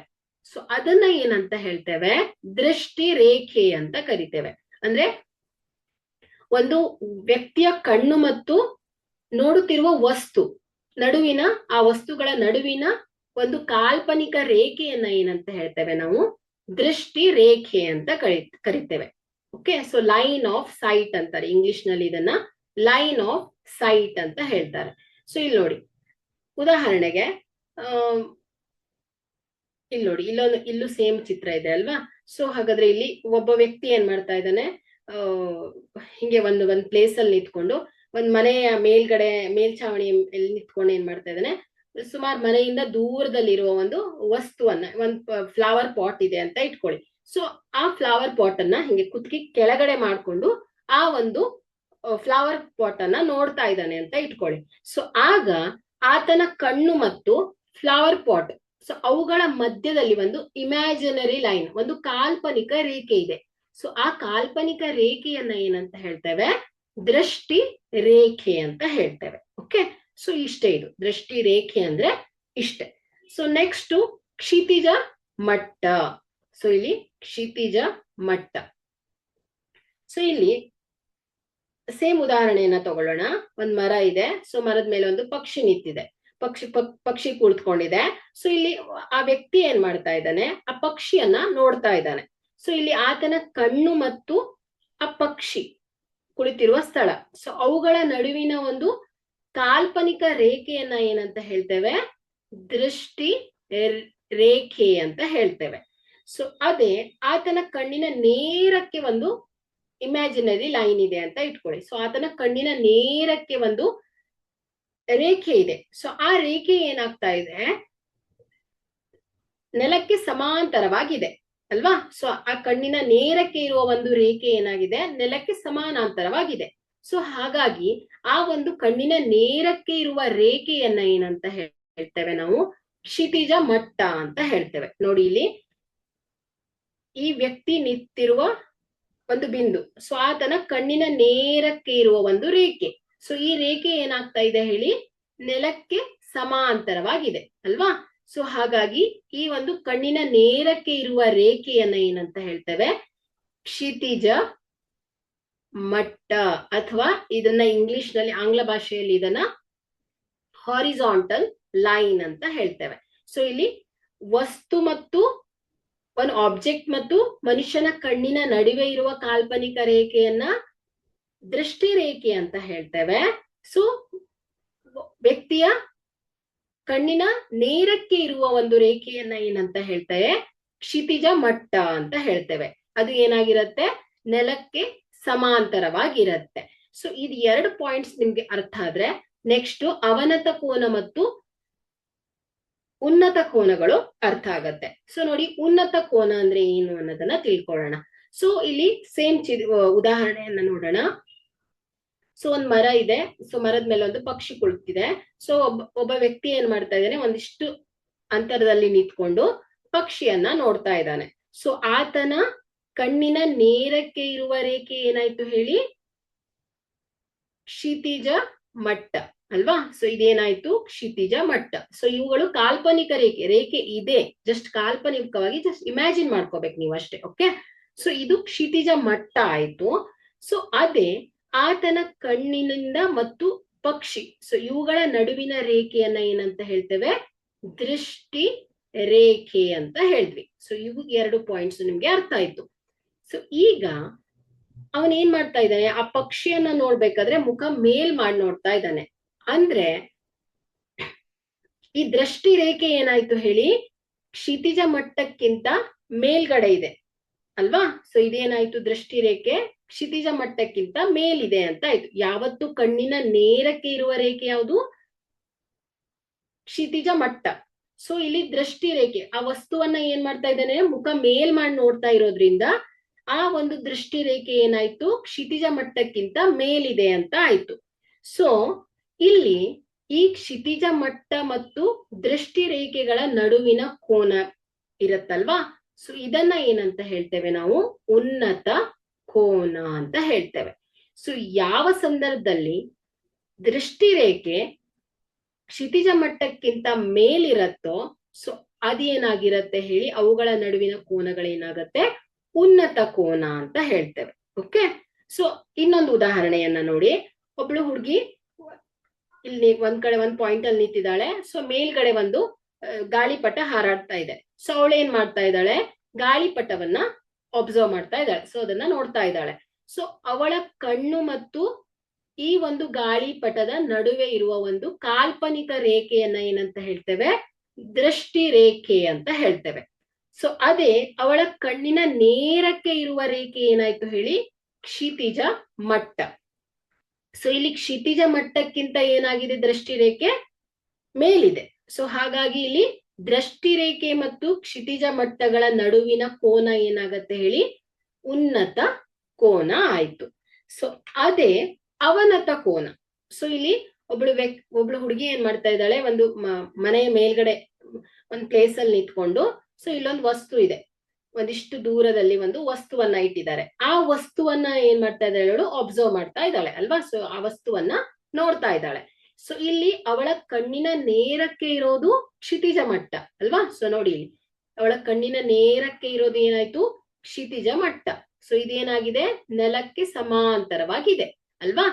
ಸೊ ಅದನ್ನ ಏನಂತ ಹೇಳ್ತೇವೆ, ದೃಷ್ಟಿ ರೇಖೆ ಅಂತ ಕರಿತೇವೆ. ಅಂದ್ರೆ ಒಂದು ವ್ಯಕ್ತಿಯ ಕಣ್ಣು ಮತ್ತು ನೋಡುತ್ತಿರುವ ವಸ್ತು ನಡುವಿನ, ಆ ವಸ್ತುಗಳ ನಡುವಿನ ಒಂದು ಕಾಲ್ಪನಿಕ ರೇಖೆಯನ್ನ ಏನಂತ ಹೇಳ್ತೇವೆ ನಾವು, ದೃಷ್ಟಿ ರೇಖೆ ಅಂತ ಕರಿತೇವೆ. Okay, so line off site ಅಂತಾರೆ ಇಂಗ್ಲಿಷ್ ನಲ್ಲಿ, ಇದನ್ನ ಲೈನ್ ಆಫ್ ಸೈಟ್ ಅಂತ ಹೇಳ್ತಾರೆ. ಸೊ ಇಲ್ಲಿ ನೋಡಿ, ಉದಾಹರಣೆಗೆ ಇಲ್ಲಿ ನೋಡಿ, ಇಲ್ಲೂ ಸೇಮ್ ಚಿತ್ರ ಇದೆ ಅಲ್ವಾ. ಸೊ ಹಾಗಾದ್ರೆ ಇಲ್ಲಿ ಒಬ್ಬ ವ್ಯಕ್ತಿ ಏನ್ ಮಾಡ್ತಾ ಇದ್ದಾನೆ, ಹಿಂಗೆ ಒಂದ್ ಪ್ಲೇಸ್ ಅಲ್ಲಿ ನಿಂತ್ಕೊಂಡು ಒಂದ್ ಮನೆಯ ಮೇಲ್ಛಾವಣಿ ನಿಂತ್ಕೊಂಡು ಏನ್ ಮಾಡ್ತಾ ಇದ್ದಾನೆ, ಸುಮಾರು ಮನೆಯಿಂದ ದೂರದಲ್ಲಿರುವ ಒಂದು ವಸ್ತುವನ್ನ, ಒಂದ್ ಫ್ಲವರ್ ಪಾಟ್ ಇದೆ ಅಂತ ಇಟ್ಕೊಳ್ಳಿ. ಸೊ ಆ ಫ್ಲವರ್ ಪಾಟ್ ಅನ್ನ ಹಿಂಗೆ ಕುತ್ತಿಗೆ ಕೆಳಗಡೆ ಮಾಡ್ಕೊಂಡು ಆ ಒಂದು ಫ್ಲವರ್ ಪಾಟ್ ಅನ್ನ ನೋಡ್ತಾ ಇದ್ದಾನೆ ಅಂತ ಇಟ್ಕೊಳ್ಳಿ. ಸೊ ಆಗ ಆತನ ಕಣ್ಣು ಮತ್ತು ಫ್ಲವರ್ ಪಾಟ್, ಸೊ ಅವುಗಳ ಮಧ್ಯದಲ್ಲಿ ಒಂದು ಇಮ್ಯಾಜಿನರಿ ಲೈನ್, ಒಂದು ಕಾಲ್ಪನಿಕ ರೇಖೆ ಇದೆ. ಸೊ ಆ ಕಾಲ್ಪನಿಕ ರೇಖೆಯನ್ನ ಏನಂತ ಹೇಳ್ತೇವೆ, ದೃಷ್ಟಿ ರೇಖೆ ಅಂತ ಹೇಳ್ತೇವೆ. ಓಕೆ, ಸೊ ಇಷ್ಟೇ, ಇದು ದೃಷ್ಟಿ ರೇಖೆ ಅಂದ್ರೆ ಇಷ್ಟೇ. ಸೊ ನೆಕ್ಸ್ಟ್ ಕ್ಷಿತಿಜ ಮಟ್ಟ. ಸೊ ಇಲ್ಲಿ ಕ್ಷಿತಿಜ ಮಟ್ಟ. ಸೊ ಇಲ್ಲಿ ಸೇಮ್ ಉದಾಹರಣೆಯನ್ನ ತಗೊಳ್ಳೋಣ. ಒಂದ್ ಮರ ಇದೆ. ಸೊ ಮರದ ಮೇಲೆ ಒಂದು ಪಕ್ಷಿ ನಿಂತಿದೆ, ಪಕ್ಷಿ ಕುಳಿತುಕೊಂಡಿದೆ. ಸೊ ಇಲ್ಲಿ ಆ ವ್ಯಕ್ತಿ ಏನ್ ಮಾಡ್ತಾ ಇದ್ದಾನೆ, ಆ ಪಕ್ಷಿಯನ್ನ ನೋಡ್ತಾ ಇದ್ದಾನೆ. ಸೊ ಇಲ್ಲಿ ಆತನ ಕಣ್ಣು ಮತ್ತು ಆ ಪಕ್ಷಿ ಕುಳಿತಿರುವ ಸ್ಥಳ, ಸೊ ಅವುಗಳ ನಡುವಿನ ಒಂದು ಕಾಲ್ಪನಿಕ ರೇಖೆಯನ್ನ ಏನಂತ ಹೇಳ್ತೇವೆ, ದೃಷ್ಟಿ ರೇಖೆ ಅಂತ ಹೇಳ್ತೇವೆ. ಸೊ ಅದೇ ಆತನ ಕಣ್ಣಿನ ನೇರಕ್ಕೆ ಒಂದು ಇಮ್ಯಾಜಿನರಿ ಲೈನ್ ಇದೆ ಅಂತ ಇಟ್ಕೊಳ್ಳಿ. ಸೊ ಆತನ ಕಣ್ಣಿನ ನೇರಕ್ಕೆ ಒಂದು ರೇಖೆ ಇದೆ. ಸೊ ಆ ರೇಖೆ ಏನಾಗ್ತಾ ಇದೆ, ನೆಲಕ್ಕೆ ಸಮಾಂತರವಾಗಿದೆ ಅಲ್ವಾ. ಸೊ ಆ ಕಣ್ಣಿನ ನೇರಕ್ಕೆ ಇರುವ ಒಂದು ರೇಖೆ ಏನಾಗಿದೆ, ನೆಲಕ್ಕೆ ಸಮಾನಾಂತರವಾಗಿದೆ. ಸೊ ಹಾಗಾಗಿ ಆ ಒಂದು ಕಣ್ಣಿನ ನೇರಕ್ಕೆ ಇರುವ ರೇಖೆಯನ್ನ ಏನಂತ ಹೇಳ್ತೇವೆ ನಾವು, ಕ್ಷಿತಿಜ ಮಟ್ಟ ಅಂತ ಹೇಳ್ತೇವೆ. ನೋಡಿ ಇಲ್ಲಿ ಈ ವ್ಯಕ್ತಿ ನಿಂತಿರುವ ಒಂದು ಬಿಂದು, ಸೊ ಆತನ ಕಣ್ಣಿನ ನೇರಕ್ಕೆ ಇರುವ ಒಂದು ರೇಖೆ. ಸೊ ಈ ರೇಖೆ ಏನಾಗ್ತಾ ಇದೆ ಹೇಳಿ, ನೆಲಕ್ಕೆ ಸಮಾಂತರವಾಗಿದೆ ಅಲ್ವಾ. ಸೊ ಹಾಗಾಗಿ ಈ ಒಂದು ಕಣ್ಣಿನ ನೇರಕ್ಕೆ ಇರುವ ರೇಖೆಯನ್ನ ಏನಂತ ಹೇಳ್ತೇವೆ, ಕ್ಷಿತಿಜ ಮಟ್ಟ, ಅಥವಾ ಇದನ್ನ ಇಂಗ್ಲಿಷ್ ನಲ್ಲಿ, ಆಂಗ್ಲ ಭಾಷೆಯಲ್ಲಿ ಇದನ್ನ ಹಾರಿಜಾಂಟಲ್ ಲೈನ್ ಅಂತ ಹೇಳ್ತೇವೆ. ಸೊ ಇಲ್ಲಿ ವಸ್ತು ಮತ್ತು ಒಂದು ಆಬ್ಜೆಕ್ಟ್ ಮತ್ತು ಮನುಷ್ಯನ ಕಣ್ಣಿನ ನಡುವೆ ಇರುವ ಕಾಲ್ಪನಿಕ ರೇಖೆಯನ್ನ ದೃಷ್ಟಿ ರೇಖೆ ಅಂತ ಹೇಳ್ತೇವೆ. ಸೊ ವ್ಯಕ್ತಿಯ ಕಣ್ಣಿನ ನೇರಕ್ಕೆ ಇರುವ ಒಂದು ರೇಖೆಯನ್ನ ಏನಂತ ಹೇಳ್ತೇವೆ, ಕ್ಷಿತಿಜ ಮಟ್ಟ ಅಂತ ಹೇಳ್ತೇವೆ. ಅದು ಏನಾಗಿರತ್ತೆ, ನೆಲಕ್ಕೆ ಸಮಾಂತರವಾಗಿರತ್ತೆ. ಸೊ ಇದು 2 ಪಾಯಿಂಟ್ಸ್ ನಿಮ್ಗೆ ಅರ್ಥ ಆದ್ರೆ, ನೆಕ್ಸ್ಟ್ ಅವನತ ಕೋನ ಮತ್ತು ಉನ್ನತ ಕೋನಗಳು ಅರ್ಥ ಆಗತ್ತೆ. ಸೊ ನೋಡಿ, ಉನ್ನತ ಕೋನ ಅಂದ್ರೆ ಏನು ಅನ್ನೋದನ್ನ ತಿಳ್ಕೊಳ್ಳೋಣ. ಸೊ ಇಲ್ಲಿ ಸೇಮ್ ಉದಾಹರಣೆಯನ್ನ ನೋಡೋಣ. ಸೊ ಒಂದ್ ಮರ ಇದೆ. ಸೊ ಮರದ ಮೇಲೆ ಒಂದು ಪಕ್ಷಿ ಕುಳಿತಿದೆ. ಸೊ ಒಬ್ಬ ವ್ಯಕ್ತಿ ಏನ್ ಮಾಡ್ತಾ ಇದ್ದಾನೆ, ಒಂದಿಷ್ಟು ಅಂತರದಲ್ಲಿ ನಿಂತ್ಕೊಂಡು ಪಕ್ಷಿಯನ್ನ ನೋಡ್ತಾ ಇದ್ದಾನೆ. ಸೊ ಆತನ ಕಣ್ಣಿನ ನೇರಕ್ಕೆ ಇರುವ ರೇಖೆ ಏನಾಯ್ತು ಹೇಳಿ, ಕ್ಷಿತಿಜ ಮಟ್ಟ ಅಲ್ವಾ. ಸೊ ಇದೇನಾಯ್ತು, ಕ್ಷಿತಿಜ ಮಟ್ಟ. ಸೊ ಇವುಗಳು ಕಾಲ್ಪನಿಕ ರೇಖೆ ಇದೆ, ಜಸ್ಟ್ ಕಾಲ್ಪನಿಕವಾಗಿ ಜಸ್ಟ್ ಇಮ್ಯಾಜಿನ್ ಮಾಡ್ಕೋಬೇಕು ನೀವು ಅಷ್ಟೇ. ಓಕೆ, ಸೊ ಇದು ಕ್ಷಿತಿಜ ಮಟ್ಟ ಆಯ್ತು. ಸೊ ಅದೇ ಆತನ ಕಣ್ಣಿನಿಂದ ಮತ್ತು ಪಕ್ಷಿ, ಸೊ ಇವುಗಳ ನಡುವಿನ ರೇಖೆಯನ್ನ ಏನಂತ ಹೇಳ್ತೇವೆ, ದೃಷ್ಟಿ ರೇಖೆ ಅಂತ ಹೇಳಿದ್ವಿ. ಸೊ ಇವು 2 ಪಾಯಿಂಟ್ಸ್ ನಿಮ್ಗೆ ಅರ್ಥ ಆಯ್ತು. ಸೊ ಈಗ ಅವನ್ ಏನ್ ಮಾಡ್ತಾ ಇದ್ದಾನೆ, ಆ ಪಕ್ಷಿಯನ್ನ ನೋಡ್ಬೇಕಾದ್ರೆ ಮುಖ ಮೇಲ್ ಮಾಡಿ ನೋಡ್ತಾ ಇದ್ದಾನೆ. ಅಂದ್ರೆ ಈ ದೃಷ್ಟಿ ರೇಖೆ ಏನಾಯ್ತು ಹೇಳಿ, ಕ್ಷಿತಿಜ ಮಟ್ಟಕ್ಕಿಂತ ಮೇಲ್ಗಡೆ ಇದೆ ಅಲ್ವಾ? ಸೊ ಇದೇನಾಯ್ತು, ದೃಷ್ಟಿ ರೇಖೆ ಕ್ಷಿತಿಜ ಮಟ್ಟಕ್ಕಿಂತ ಮೇಲಿದೆ ಅಂತ ಆಯ್ತು. ಯಾವತ್ತು ಕಣ್ಣಿನ ನೇರಕ್ಕೆ ಇರುವ ರೇಖೆ ಯಾವುದು? ಕ್ಷಿತಿಜ ಮಟ್ಟ. ಸೊ ಇಲ್ಲಿ ದೃಷ್ಟಿ ರೇಖೆ ಆ ವಸ್ತುವನ್ನ ಏನ್ ಮಾಡ್ತಾ ಇದ್ದಾನೆ, ಮುಖ ಮೇಲ್ ಮಾಡಿ ನೋಡ್ತಾ ಇರೋದ್ರಿಂದ ಆ ಒಂದು ದೃಷ್ಟಿ ರೇಖೆ ಏನಾಯ್ತು, ಕ್ಷಿತಿಜ ಮಟ್ಟಕ್ಕಿಂತ ಮೇಲಿದೆ ಅಂತ ಆಯ್ತು. ಸೊ ಇಲ್ಲಿ ಈ ಕ್ಷಿತಿಜ ಮಟ್ಟ ಮತ್ತು ದೃಷ್ಟಿ ರೇಖೆಗಳ ನಡುವಿನ ಕೋನ ಇರುತ್ತಲ್ವಾ, ಸೊ ಇದನ್ನ ಏನಂತ ಹೇಳ್ತೇವೆ ನಾವು, ಉನ್ನತ ಕೋನ ಅಂತ ಹೇಳ್ತೇವೆ. ಸೊ ಯಾವ ಸಂದರ್ಭದಲ್ಲಿ ದೃಷ್ಟಿ ರೇಖೆ ಕ್ಷಿತಿಜ ಮಟ್ಟಕ್ಕಿಂತ ಮೇಲಿರತ್ತೋ ಸೊ ಅದೇನಾಗಿರತ್ತೆ ಹೇಳಿ, ಅವುಗಳ ನಡುವಿನ ಕೋನಗಳೇನಾಗತ್ತೆ, ಉನ್ನತ ಕೋನ ಅಂತ ಹೇಳ್ತೇವೆ. ಓಕೆ. ಸೊ ಇನ್ನೊಂದು ಉದಾಹರಣೆಯನ್ನ ನೋಡಿ. ಒಬ್ಳು ಹುಡುಗಿ ಇಲ್ಲಿ ಒಂದ್ ಕಡೆ ಒಂದ್ ಪಾಯಿಂಟ್ ಅಲ್ಲಿ ನಿಂತಿದ್ದಾಳೆ. ಸೊ ಮೇಲ್ಗಡೆ ಒಂದು ಗಾಳಿಪಟ ಹಾರಾಡ್ತಾ ಇದೆ. ಸೊ ಅವಳು ಏನ್ ಮಾಡ್ತಾ ಇದ್ದಾಳೆ, ಗಾಳಿಪಟವನ್ನ ಅಬ್ಸರ್ವ್ ಮಾಡ್ತಾ ಇದ್ದಾಳೆ. ಸೊ ಅದನ್ನ ನೋಡ್ತಾ ಇದ್ದಾಳೆ. ಸೊ ಅವಳ ಕಣ್ಣು ಮತ್ತು ಈ ಒಂದು ಗಾಳಿಪಟದ ನಡುವೆ ಇರುವ ಒಂದು ಕಾಲ್ಪನಿಕ ರೇಖೆಯನ್ನ ಏನಂತ ಹೇಳ್ತೇವೆ, ದೃಷ್ಟಿ ರೇಖೆ ಅಂತ ಹೇಳ್ತೇವೆ. ಸೊ ಅದೇ ಅವಳ ಕಣ್ಣಿನ ನೇರಕ್ಕೆ ಇರುವ ರೇಖೆ ಏನಾಯ್ತು ಹೇಳಿ, ಕ್ಷಿತಿಜ ಮಟ್ಟ. ಸೊ ಇಲ್ಲಿ ಕ್ಷಿತಿಜ ಮಟ್ಟಕ್ಕಿಂತ ಏನಾಗಿದೆ, ದೃಷ್ಟಿ ರೇಖೆ ಮೇಲಿದೆ. ಸೊ ಹಾಗಾಗಿ ಇಲ್ಲಿ ದೃಷ್ಟಿ ರೇಖೆ ಮತ್ತು ಕ್ಷಿತಿಜ ಮಟ್ಟಗಳ ನಡುವಿನ ಕೋನ ಏನಾಗತ್ತೆ ಹೇಳಿ, ಉನ್ನತ ಕೋನ ಆಯ್ತು. ಸೊ ಅದೇ ಅವನತ ಕೋನ. ಸೊ ಇಲ್ಲಿ ಒಬ್ಳು ಹುಡುಗಿ ಏನ್ ಮಾಡ್ತಾ ಇದ್ದಾಳೆ, ಒಂದು ಮನೆಯ ಮೇಲ್ಗಡೆ ಒಂದ್ ಪ್ಲೇಸ್ ಅಲ್ಲಿ ನಿಂತ್ಕೊಂಡು, ಸೊ ಇಲ್ಲೊಂದು ವಸ್ತು ಇದೆ, ಒಂದಿಷ್ಟು ದೂರದಲ್ಲಿ ಒಂದು ವಸ್ತುವನ್ನ ಇಟ್ಟಿದ್ದಾರೆ. ಆ ವಸ್ತುವನ್ನ ಏನ್ ಮಾಡ್ತಾ ಇದ್ದಾಳೆ, ಅವಳು ಅಬ್ಸರ್ವ್ ಮಾಡ್ತಾ ಇದ್ದಾಳೆ ಅಲ್ವಾ. ಸೊ ಆ ವಸ್ತುವನ್ನ ನೋಡ್ತಾ ಇದ್ದಾಳೆ. ಸೊ ಇಲ್ಲಿ ಅವಳ ಕಣ್ಣಿನ ನೇರಕ್ಕೆ ಇರೋದು ಕ್ಷಿತಿಜ ಮಟ್ಟ ಅಲ್ವಾ. ಸೊ ನೋಡಿ, ಅವಳ ಕಣ್ಣಿನ ನೇರಕ್ಕೆ ಇರೋದು ಏನಾಯ್ತು, ಕ್ಷಿತಿಜ ಮಟ್ಟ. ಸೊ ಇದೇನಾಗಿದೆ, ನೆಲಕ್ಕೆ ಸಮಾಂತರವಾಗಿದೆ ಅಲ್ವಾ.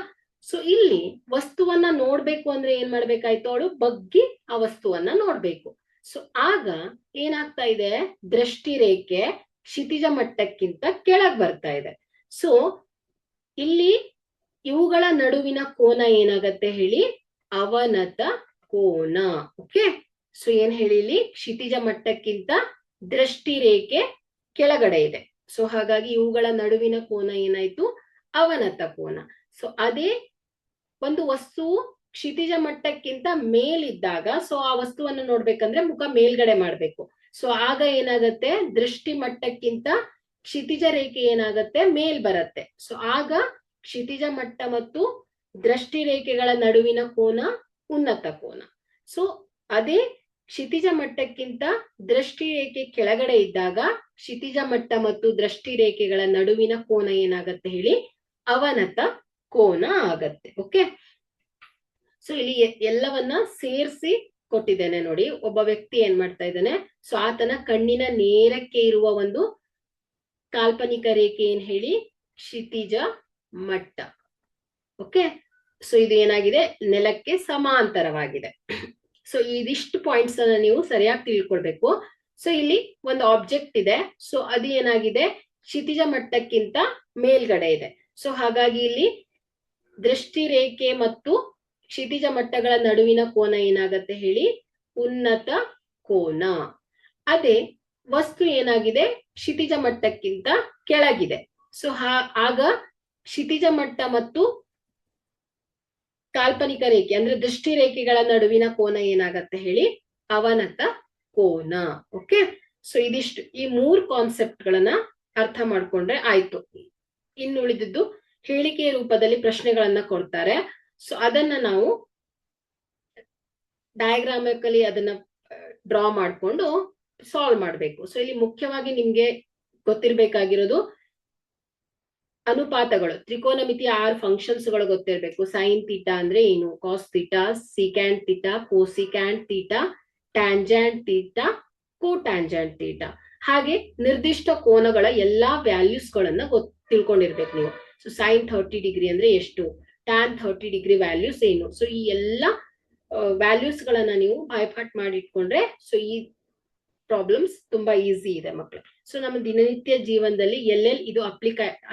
ಸೊ ಇಲ್ಲಿ ವಸ್ತುವನ್ನ ನೋಡ್ಬೇಕು ಅಂದ್ರೆ ಏನ್ ಮಾಡ್ಬೇಕಾಯ್ತು, ಅವಳು ಬಗ್ಗಿ ಆ ವಸ್ತುವನ್ನ ನೋಡ್ಬೇಕು. ಸೊ ಆಗ ಏನಾಗ್ತಾ ಇದೆ, ದೃಷ್ಟಿ ರೇಖೆ ಕ್ಷಿತಿಜ ಮಟ್ಟಕ್ಕಿಂತ ಕೆಳಗ್ ಬರ್ತಾ ಇದೆ. ಸೊ ಇಲ್ಲಿ ಇವುಗಳ ನಡುವಿನ ಕೋನ ಏನಾಗತ್ತೆ ಹೇಳಿ, ಅವನತ ಕೋನ. ಓಕೆ. ಸೊ ಏನ್ ಹೇಳಿ, ಇಲ್ಲಿ ಕ್ಷಿತಿಜ ಮಟ್ಟಕ್ಕಿಂತ ದೃಷ್ಟಿ ರೇಖೆ ಕೆಳಗಡೆ ಇದೆ. ಸೊ ಹಾಗಾಗಿ ಇವುಗಳ ನಡುವಿನ ಕೋನ ಏನಾಯ್ತು, ಅವನತ ಕೋನ. ಸೊ ಅದೇ ಒಂದು ವಸ್ತು ಕ್ಷಿತಿಜ ಮಟ್ಟಕ್ಕಿಂತ ಮೇಲಿದ್ದಾಗ, ಸೊ ಆ ವಸ್ತುವನ್ನು ನೋಡ್ಬೇಕಂದ್ರೆ ಮುಖ ಮೇಲ್ಗಡೆ ಮಾಡ್ಬೇಕು. ಸೊ ಆಗ ಏನಾಗತ್ತೆ, ದೃಷ್ಟಿ ಮಟ್ಟಕ್ಕಿಂತ ಕ್ಷಿತಿಜ ರೇಖೆ ಏನಾಗತ್ತೆ, ಮೇಲ್ ಬರತ್ತೆ. ಸೊ ಆಗ ಕ್ಷಿತಿಜ ಮಟ್ಟ ಮತ್ತು ದೃಷ್ಟಿ ರೇಖೆಗಳ ನಡುವಿನ ಕೋನ ಉನ್ನತ ಕೋನ. ಸೊ ಅದೇ ಕ್ಷಿತಿಜ ಮಟ್ಟಕ್ಕಿಂತ ದೃಷ್ಟಿ ರೇಖೆ ಕೆಳಗಡೆ ಇದ್ದಾಗ ಕ್ಷಿತಿಜ ಮಟ್ಟ ಮತ್ತು ದೃಷ್ಟಿ ರೇಖೆಗಳ ನಡುವಿನ ಕೋನ ಏನಾಗತ್ತೆ ಹೇಳಿ, ಅವನತ ಕೋನ ಆಗತ್ತೆ. ಓಕೆ. ಸೊ ಇಲ್ಲಿ ಎಲ್ಲವನ್ನ ಸೇರಿಸಿ ಕೊಟ್ಟಿದ್ದೇನೆ ನೋಡಿ. ಒಬ್ಬ ವ್ಯಕ್ತಿ ಏನ್ ಮಾಡ್ತಾ ಇದ್ದಾನೆ, ಸೊ ಆತನ ಕಣ್ಣಿನ ನೇರಕ್ಕೆ ಇರುವ ಒಂದು ಕಾಲ್ಪನಿಕ ರೇಖೆ ಏನ್ ಹೇಳಿ, ಕ್ಷಿತಿಜ ಮಟ್ಟ. ಓಕೆ. ಸೊ ಇದು ಏನಾಗಿದೆ, ನೆಲಕ್ಕೆ ಸಮಾಂತರವಾಗಿದೆ. ಸೊ ಇದಿಷ್ಟು ಪಾಯಿಂಟ್ಸ್ ಅನ್ನ ನೀವು ಸರಿಯಾಗಿ ತಿಳ್ಕೊಳ್ಬೇಕು. ಸೊ ಇಲ್ಲಿ ಒಂದು ಆಬ್ಜೆಕ್ಟ್ ಇದೆ. ಸೊ ಅದು ಏನಾಗಿದೆ, ಕ್ಷಿತಿಜ ಮಟ್ಟಕ್ಕಿಂತ ಮೇಲ್ಗಡೆ ಇದೆ. ಸೊ ಹಾಗಾಗಿ ಇಲ್ಲಿ ದೃಷ್ಟಿ ರೇಖೆ ಮತ್ತು ಕ್ಷಿತಿಜ ಮಟ್ಟಗಳ ನಡುವಿನ ಕೋನ ಏನಾಗತ್ತೆ ಹೇಳಿ, ಉನ್ನತ ಕೋನ. ಅದೇ ವಸ್ತು ಏನಾಗಿದೆ, ಕ್ಷಿತಿಜ ಮಟ್ಟಕ್ಕಿಂತ ಕೆಳಗಿದೆ. ಸೊ ಆಗ ಕ್ಷಿತಿಜ ಮಟ್ಟ ಮತ್ತು ಕಾಲ್ಪನಿಕ ರೇಖೆ ಅಂದ್ರೆ ದೃಷ್ಟಿ ರೇಖೆಗಳ ನಡುವಿನ ಕೋನ ಏನಾಗತ್ತೆ ಹೇಳಿ, ಅವನತ ಕೋನ. ಓಕೆ. ಸೊ ಇದಿಷ್ಟು, ಈ 3 ಕಾನ್ಸೆಪ್ಟ್ ಗಳನ್ನ ಅರ್ಥ ಮಾಡ್ಕೊಂಡ್ರೆ ಆಯ್ತು. ಇನ್ನುಳಿದಿದ್ದು ಹೇಳಿಕೆಯ ರೂಪದಲ್ಲಿ ಪ್ರಶ್ನೆಗಳನ್ನ ಕೊಡ್ತಾರೆ. ಸೊ ಅದನ್ನ ನಾವು ಡಯಾಗ್ರಾಮಿಕಲಿ ಅದನ್ನ ಡ್ರಾ ಮಾಡ್ಕೊಂಡು ಸಾಲ್ವ್ ಮಾಡ್ಬೇಕು. ಸೊ ಇಲ್ಲಿ ಮುಖ್ಯವಾಗಿ ನಿಮ್ಗೆ ಗೊತ್ತಿರ್ಬೇಕಾಗಿರೋದು ಅನುಪಾತಗಳು, ತ್ರಿಕೋನಮಿತಿಯ 6 ಫಂಕ್ಷನ್ಸ್ ಗಳು ಗೊತ್ತಿರ್ಬೇಕು. ಸೈನ್ ಥೀಟಾ ಅಂದ್ರೆ ಏನು, cos theta, secant theta, cosecant theta, tangent theta, cotangent theta. ಹಾಗೆ ನಿರ್ದಿಷ್ಟ ಕೋನಗಳ ಎಲ್ಲಾ ವ್ಯಾಲ್ಯೂಸ್ ಗಳನ್ನ ತಿಳ್ಕೊಂಡಿರ್ಬೇಕು ನೀವು. ಸೊ ಸೈನ್ 30 ಡಿಗ್ರಿ ಅಂದ್ರೆ ಎಷ್ಟು, ಟ್ಯಾನ್ 30 ಡಿಗ್ರಿ ವ್ಯಾಲ್ಯೂಸ್ ಏನು. ಸೊ ಈ ಎಲ್ಲಾ ವ್ಯಾಲ್ಯೂಸ್ ಗಳನ್ನ ನೀವು ಬೈಪಾಟ್ ಮಾಡಿ ಇಟ್ಕೊಂಡ್ರೆ ಸೊ ಈ ಪ್ರಾಬ್ಲಮ್ಸ್ ತುಂಬಾ ಈಸಿ ಇದೆ ಮಕ್ಕಳು. ಸೊ ನಮ್ಮ ದಿನನಿತ್ಯ ಜೀವನದಲ್ಲಿ ಎಲ್ಲೆಲ್ಲಿ ಇದು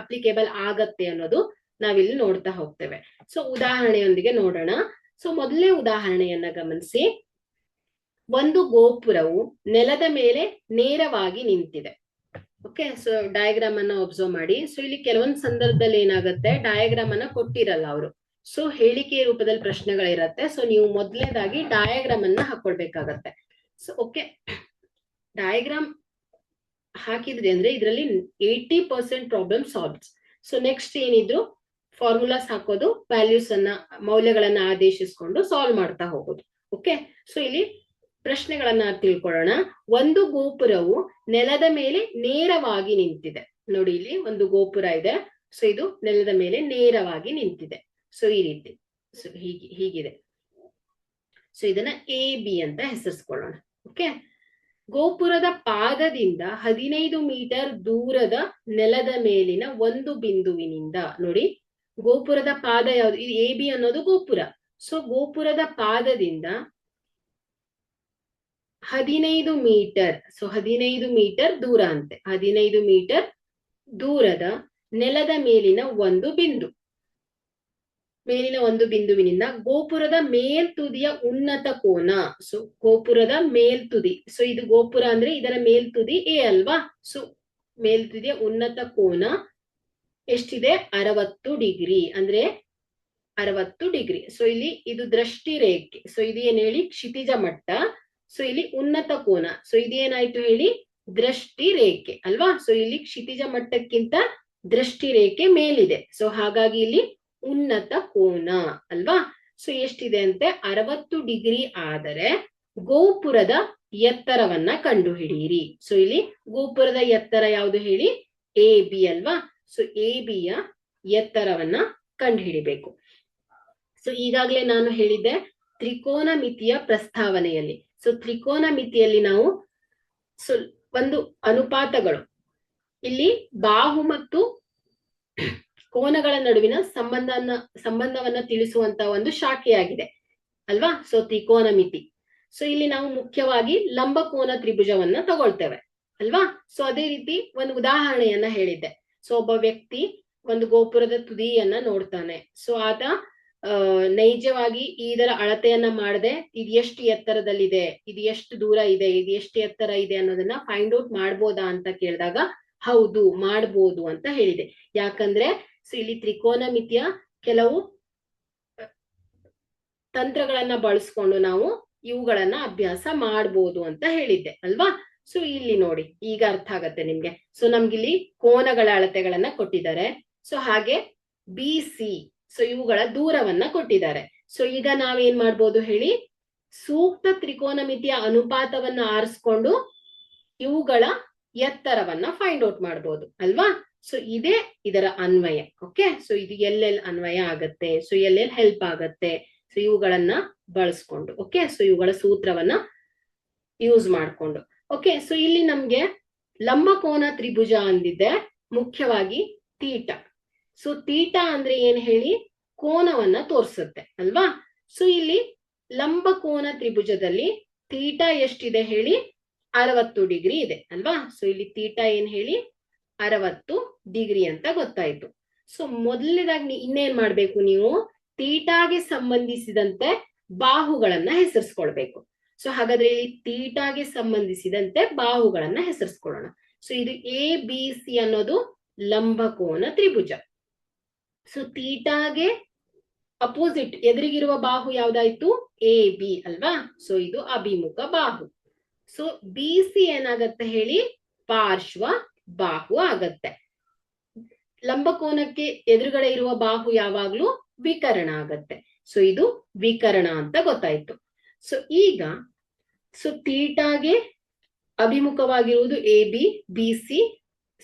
ಅಪ್ಲಿಕೇಬಲ್ ಆಗತ್ತೆ ಅನ್ನೋದು ನಾವಿಲ್ಲಿ ನೋಡ್ತಾ ಹೋಗ್ತೇವೆ. ಸೊ ಉದಾಹರಣೆಯೊಂದಿಗೆ ನೋಡೋಣ. ಸೊ ಮೊದಲನೇ ಉದಾಹರಣೆಯನ್ನ ಗಮನಿಸಿ. ಒಂದು ಗೋಪುರವು ನೆಲದ ಮೇಲೆ ನೇರವಾಗಿ ನಿಂತಿದೆ. ಓಕೆ, ಸೊ ಡಯಾಗ್ರಾಮ್ ಅನ್ನ ಒಬ್ಸರ್ವ್ ಮಾಡಿ. ಸೊ ಇಲ್ಲಿ ಕೆಲವೊಂದು ಸಂದರ್ಭದಲ್ಲಿ ಏನಾಗುತ್ತೆ, ಡಯಾಗ್ರಾಮ್ ಅನ್ನ ಕೊಟ್ಟಿರಲ್ಲ ಅವರು, ಸೊ ಹೇಳಿಕೆ ರೂಪದಲ್ಲಿ ಪ್ರಶ್ನೆಗಳಿರತ್ತೆ. ಸೊ ನೀವು ಮೊದಲನೇದಾಗಿ ಡಯಾಗ್ರಾಮ್ ಅನ್ನ ಹಾಕೊಳ್ಬೇಕಾಗತ್ತೆ. ಸೊ ಓಕೆ, ಡಯಾಗ್ರಾಮ್ ಹಾಕಿದ್ರಿ ಅಂದ್ರೆ ಇದರಲ್ಲಿ 80% ಪ್ರಾಬ್ಲಮ್ ಸಾಲ್ವ್ಸ್. ಸೊ ನೆಕ್ಸ್ಟ್ ಏನಿದ್ರು ಫಾರ್ಮುಲಾಸ್ ಹಾಕೋದು, ವ್ಯಾಲ್ಯೂಸ್ ಅನ್ನ, ಮೌಲ್ಯಗಳನ್ನ ಆದೇಶಿಸಿಕೊಂಡು ಸಾಲ್ವ್ ಮಾಡ್ತಾ ಹೋಗೋದು. ಓಕೆ, ಸೊ ಇಲ್ಲಿ ಪ್ರಶ್ನೆಗಳನ್ನ ತಿಳ್ಕೊಳ್ಳೋಣ. ಒಂದು ಗೋಪುರವು ನೆಲದ ಮೇಲೆ ನೇರವಾಗಿ ನಿಂತಿದೆ. ನೋಡಿ, ಇಲ್ಲಿ ಒಂದು ಗೋಪುರ ಇದೆ. ಸೊ ಇದು ನೆಲದ ಮೇಲೆ ನೇರವಾಗಿ ನಿಂತಿದೆ. ಸೊ ಈ ರೀತಿ, ಸೊ ಹೀಗಿದೆ. ಸೊ ಇದನ್ನ ಎ ಬಿ ಅಂತ ಹೆಸರಿಸ್ಕೊಳ್ಳೋಣ. ಓಕೆ, ಗೋಪುರದ ಪಾದದಿಂದ 15 ಮೀಟರ್ ದೂರದ ನೆಲದ ಮೇಲಿನ ಒಂದು ಬಿಂದುವಿನಿಂದ, ನೋಡಿ ಗೋಪುರದ ಪಾದ ಯಾವುದು, ಇದು ಎ ಬಿ ಅನ್ನೋದು ಗೋಪುರ. ಸೊ ಗೋಪುರದ ಪಾದದಿಂದ 15 ಮೀಟರ್, ಸೊ 15 ಮೀಟರ್ ದೂರ ಅಂತೆ, 15 ಮೀಟರ್ ದೂರದ ನೆಲದ ಮೇಲಿನ ಒಂದು ಬಿಂದುವಿನಿಂದ ಗೋಪುರದ ಮೇಲ್ತುದಿಯ ಉನ್ನತ ಕೋನ. ಸೊ ಗೋಪುರದ ಮೇಲ್ತುದಿ, ಸೊ ಇದು ಗೋಪುರ ಅಂದ್ರೆ ಇದರ ಮೇಲ್ತುದಿ ಎ ಅಲ್ವಾ. ಸೊ ಮೇಲ್ತುದಿಯ ಉನ್ನತ ಕೋನ ಎಷ್ಟಿದೆ, 60 ಡಿಗ್ರಿ, ಅಂದ್ರೆ 60 ಡಿಗ್ರಿ. ಸೊ ಇಲ್ಲಿ ಇದು ದೃಷ್ಟಿ ರೇಖೆ. ಸೊ ಇದು ಏನ್ ಹೇಳಿ, ಕ್ಷಿತಿಜ ಮಟ್ಟ. ಸೊ ಇಲ್ಲಿ ಉನ್ನತ ಕೋನ, ಸೊ ಇದೇನಾಯ್ತು ಹೇಳಿ, ದೃಷ್ಟಿ ರೇಖೆ ಅಲ್ವಾ. ಸೊ ಇಲ್ಲಿ ಕ್ಷಿತಿಜ ಮಟ್ಟಕ್ಕಿಂತ ದೃಷ್ಟಿ ರೇಖೆ ಮೇಲಿದೆ. ಸೊ ಹಾಗಾಗಿ ಇಲ್ಲಿ ಉನ್ನತ ಕೋನ ಅಲ್ವಾ. ಸೊ ಎಷ್ಟಿದೆ ಅಂತೆ, 60 ಡಿಗ್ರಿ. ಆದರೆ ಗೋಪುರದ ಎತ್ತರವನ್ನ ಕಂಡು ಹಿಡಿಯಿರಿ. ಸೊ ಇಲ್ಲಿ ಗೋಪುರದ ಎತ್ತರ ಯಾವುದು ಹೇಳಿ, ಎ ಬಿ ಅಲ್ವಾ. ಸೊ ಎ ಬಿಯ ಎತ್ತರವನ್ನ ಕಂಡು ಹಿಡಿಬೇಕು. ಸೊ ಈಗಾಗಲೇ ನಾನು ಹೇಳಿದ್ದೆ ತ್ರಿಕೋನ ಮಿತಿಯ ಪ್ರಸ್ತಾವನೆಯಲ್ಲಿ. ಸೊ ತ್ರಿಕೋನ ಮಿತಿಯಲ್ಲಿ ನಾವು ಒಂದು ಅನುಪಾತಗಳು, ಇಲ್ಲಿ ಬಾಹು ಮತ್ತು ಕೋನಗಳ ನಡುವಿನ ಸಂಬಂಧವನ್ನ ತಿಳಿಸುವಂತ ಒಂದು ಶಾಖೆಯಾಗಿದೆ ಅಲ್ವಾ. ಸೊ ತ್ರಿಕೋನ ಮಿತಿ. ಸೊ ಇಲ್ಲಿ ನಾವು ಮುಖ್ಯವಾಗಿ ಲಂಬಕೋನ ತ್ರಿಭುಜವನ್ನ ತಗೊಳ್ತೇವೆ ಅಲ್ವಾ. ಸೊ ಅದೇ ರೀತಿ ಒಂದು ಉದಾಹರಣೆಯನ್ನ ಹೇಳಿದ್ದೆ. ಸೊ ಒಬ್ಬ ವ್ಯಕ್ತಿ ಒಂದು ಗೋಪುರದ ತುದಿಯನ್ನ ನೋಡ್ತಾನೆ. ಸೊ ಆತ ನೈಜವಾಗಿ ಇದರ ಅಳತೆಯನ್ನ ಮಾಡದೆ, ಇದು ಎಷ್ಟು ಎತ್ತರದಲ್ಲಿದೆ, ಇದು ಎಷ್ಟು ದೂರ ಇದೆ, ಇದು ಎಷ್ಟು ಎತ್ತರ ಇದೆ ಅನ್ನೋದನ್ನ ಫೈಂಡ್ ಔಟ್ ಮಾಡ್ಬೋದಾ ಅಂತ ಕೇಳಿದಾಗ ಹೌದು ಮಾಡ್ಬೋದು ಅಂತ ಹೇಳಿದೆ. ಯಾಕಂದ್ರೆ ಸೊ ಇಲ್ಲಿ ತ್ರಿಕೋನ ಮಿತಿಯ ಕೆಲವು ತಂತ್ರಗಳನ್ನ ಬಳಸ್ಕೊಂಡು ನಾವು ಇವುಗಳನ್ನ ಅಭ್ಯಾಸ ಮಾಡ್ಬೋದು ಅಂತ ಹೇಳಿದ್ದೆ ಅಲ್ವಾ. ಸೊ ಇಲ್ಲಿ ನೋಡಿ, ಈಗ ಅರ್ಥ ಆಗತ್ತೆ ನಿಮ್ಗೆ. ಸೊ ನಮ್ಗಿಲ್ಲಿ ಕೋನಗಳ ಅಳತೆಗಳನ್ನ ಕೊಟ್ಟಿದ್ದಾರೆ. ಸೊ ಹಾಗೆ ಬಿ ಸಿ, ಸೊ ಇವುಗಳ ದೂರವನ್ನ ಕೊಟ್ಟಿದ್ದಾರೆ. ಸೊ ಈಗ ನಾವೇನ್ ಮಾಡ್ಬೋದು ಹೇಳಿ, ಸೂಕ್ತ ತ್ರಿಕೋನ ಮಿತಿಯ ಅನುಪಾತವನ್ನ ಆರಿಸ್ಕೊಂಡು ಇವುಗಳ ಎತ್ತರವನ್ನ ಫೈಂಡ್ ಔಟ್ ಮಾಡ್ಬೋದು ಅಲ್ವಾ. ಸೊ ಇದೇ ಇದರ ಅನ್ವಯ. ಓಕೆ, ಸೊ ಇದು ಎಲ್ಲೆಲ್ಲಿ ಅನ್ವಯ ಆಗತ್ತೆ, ಸೊ ಎಲ್ಲೆಲ್ಲಿ ಹೆಲ್ಪ್ ಆಗತ್ತೆ, ಸೊ ಇವುಗಳನ್ನ ಬಳಸ್ಕೊಂಡು. ಓಕೆ, ಸೊ ಇವುಗಳ ಸೂತ್ರವನ್ನ ಯೂಸ್ ಮಾಡ್ಕೊಂಡು. ಓಕೆ, ಸೊ ಇಲ್ಲಿ ನಮ್ಗೆ ಲಂಬಕೋನ ತ್ರಿಭುಜ ಅಂದಿದೆ, ಮುಖ್ಯವಾಗಿ ತೀಟ. ಸೊ ತೀಟ ಅಂದ್ರೆ ಏನ್ ಹೇಳಿ, ಕೋನವನ್ನ ತೋರ್ಸುತ್ತೆ ಅಲ್ವಾ. ಸೊ ಇಲ್ಲಿ ಲಂಬಕೋನ ತ್ರಿಭುಜದಲ್ಲಿ ತೀಟ ಎಷ್ಟಿದೆ ಹೇಳಿ, 60 ಡಿಗ್ರಿ ಇದೆ ಅಲ್ವಾ. ಸೊ ಇಲ್ಲಿ ತೀಟ ಏನ್ ಹೇಳಿ, 60 ಡಿಗ್ರಿ ಅಂತ ಗೊತ್ತಾಯ್ತು. ಸೊ ಮೊದಲನೇದಾಗಿ ಇನ್ನೇನ್ ಮಾಡ್ಬೇಕು, ನೀವು ತೀಟಾಗೆ ಸಂಬಂಧಿಸಿದಂತೆ ಬಾಹುಗಳನ್ನ ಹೆಸರಿಸ್ಕೊಳ್ಬೇಕು. ಸೊ ಹಾಗಾದ್ರೆ ಇಲ್ಲಿ ತೀಟಾಗೆ ಸಂಬಂಧಿಸಿದಂತೆ ಬಾಹುಗಳನ್ನ ಹೆಸರಿಸ್ಕೊಳ್ಳೋಣ. ಸೊ ಇದು ಎ ಬಿ ಸಿ ಅನ್ನೋದು ಲಂಬಕೋನ ತ್ರಿಭುಜ. ಸೊ ತೀಟಾಗೆ ಅಪೋಸಿಟ್ ಎದುರಿಗಿರುವ ಬಾಹು ಯಾವ್ದಾಯ್ತು, ಎ ಬಿ ಅಲ್ವಾ. ಸೊ ಇದು ಅಭಿಮುಖ ಬಾಹು. ಸೊ ಬಿ ಸಿ ಏನಾಗತ್ತೆ ಹೇಳಿ, ಪಾರ್ಶ್ವ ಬಾಹು ಆಗತ್ತೆ. ಲಂಬಕೋನಕ್ಕೆ ಎದುರುಗಡೆ ಇರುವ ಬಾಹು ಯಾವಾಗ್ಲೂ ವಿಕರ್ಣ ಆಗತ್ತೆ. ಸೊ ಇದು ವಿಕರ್ಣ ಅಂತ ಗೊತ್ತಾಯ್ತು. ಸೊ ಈಗ ಸೊ ತೀಟಾಗೆ ಅಭಿಮುಖವಾಗಿರುವುದು A B, B C.